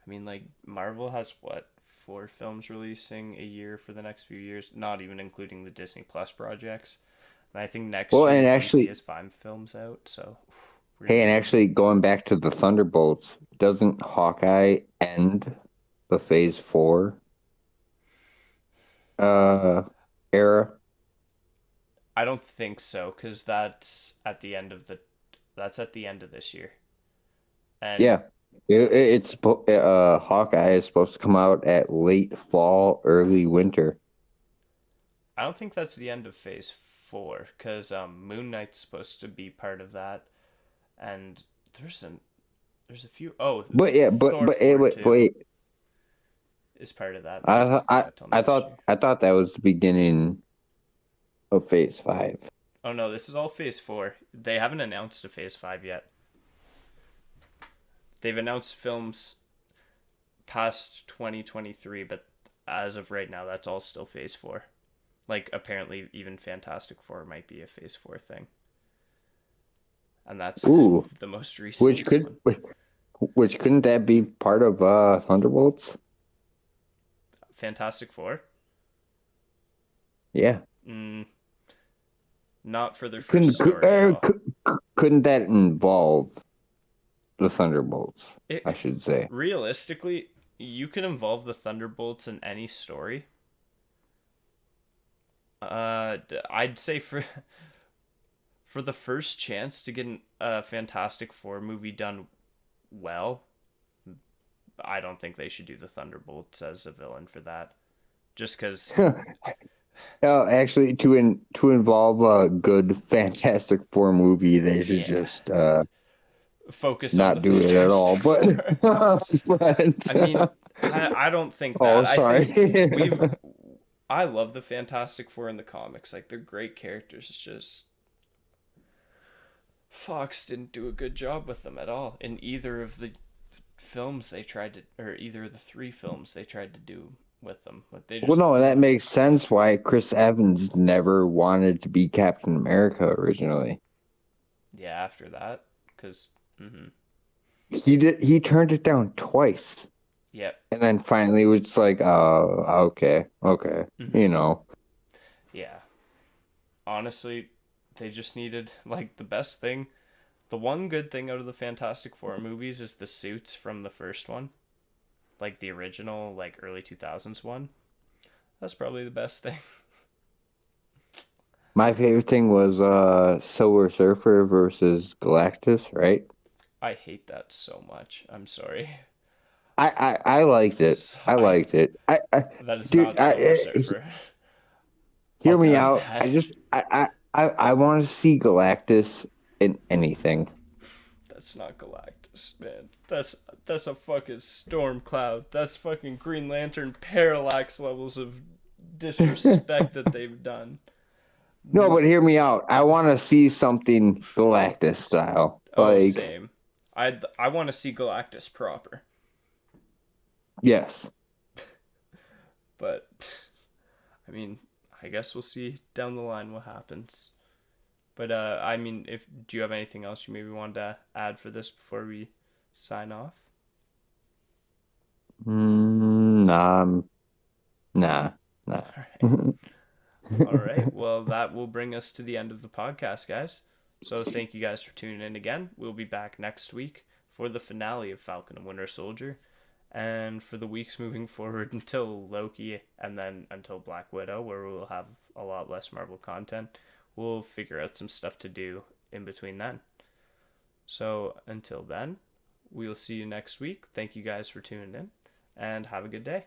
I mean, like, Marvel has what, 4 films releasing a year for the next few years, not even including the Disney Plus projects. And I think next Well, year and DC actually, has 5 films out, so we're gonna hey, and be actually going back to the Thunderbolts, doesn't Hawkeye end the Phase 4 uh era? I don't think so, because that's at the end of this year. And Yeah. Hawkeye is supposed to come out at late fall, early winter. I don't think that's the end of Phase 4, because Moon Knight's supposed to be part of that, and there's a few. Oh, But yeah, Thor but 4 wait, too wait. is part of that, but it doesn't come out till next year. I thought that was the beginning of Phase 5. Oh no, this is all Phase 4. They haven't announced a Phase 5 yet. They've announced films past 2023, but as of right now, that's all still Phase 4. Like, apparently, even Fantastic Four might be a Phase 4 thing, and that's Ooh, the most which recent could one. which couldn't that be part of Thunderbolts? Fantastic Four. Yeah. Mm, not for their first Couldn't story at all. couldn't that involve the Thunderbolts? It I should say. realistically, you can involve the Thunderbolts in any story. I'd say for the first chance to get a Fantastic Four movie done well, I don't think they should do the Thunderbolts as a villain for that. Just because, No, actually, to involve a good Fantastic Four movie, they should yeah, just focus on the not do it at all. Fantastic But, Four. I mean, but I don't think oh, that. I sorry. think we've. I love the Fantastic Four in the comics. Like, they're great characters. It's just Fox didn't do a good job with them at all in either of the films they tried to, or either of the three films they tried to do with them. Like, they Well, just, no, that makes sense why Chris Evans never wanted to be Captain America originally. yeah, after that, because, He turned it down twice. yeah, And then finally was just like, oh, okay, okay, mm-hmm. you know. Yeah. Honestly, they just needed, like, the best thing. The one good thing out of the Fantastic Four movies is the suits from the first one, like the original, like early 2000s one. That's probably the best thing. My favorite thing was Silver Surfer versus Galactus, right? I hate that so much. I'm sorry. I liked it. So, I liked it. that is Dude, not Silver Surfer. I'll hear me tell you out. that. I want to see Galactus in anything. That's not Galactus, man. That's a fucking storm cloud. That's fucking Green Lantern parallax levels of disrespect that they've done. No, but hear me out. I want to see something Galactus style. Oh, Like, same. I want to see Galactus proper, yes. but I mean, I guess we'll see down the line what happens. But I mean, if do you have anything else you maybe want to add for this before we sign off? Nah, nah, nah. All right. All right. Well, that will bring us to the end of the podcast, guys. So thank you guys for tuning in again. We'll be back next week for the finale of Falcon and Winter Soldier, and for the weeks moving forward until Loki and then until Black Widow, where we'll have a lot less Marvel content. We'll figure out some stuff to do in between then. So until then, we'll see you next week. Thank you guys for tuning in, and have a good day.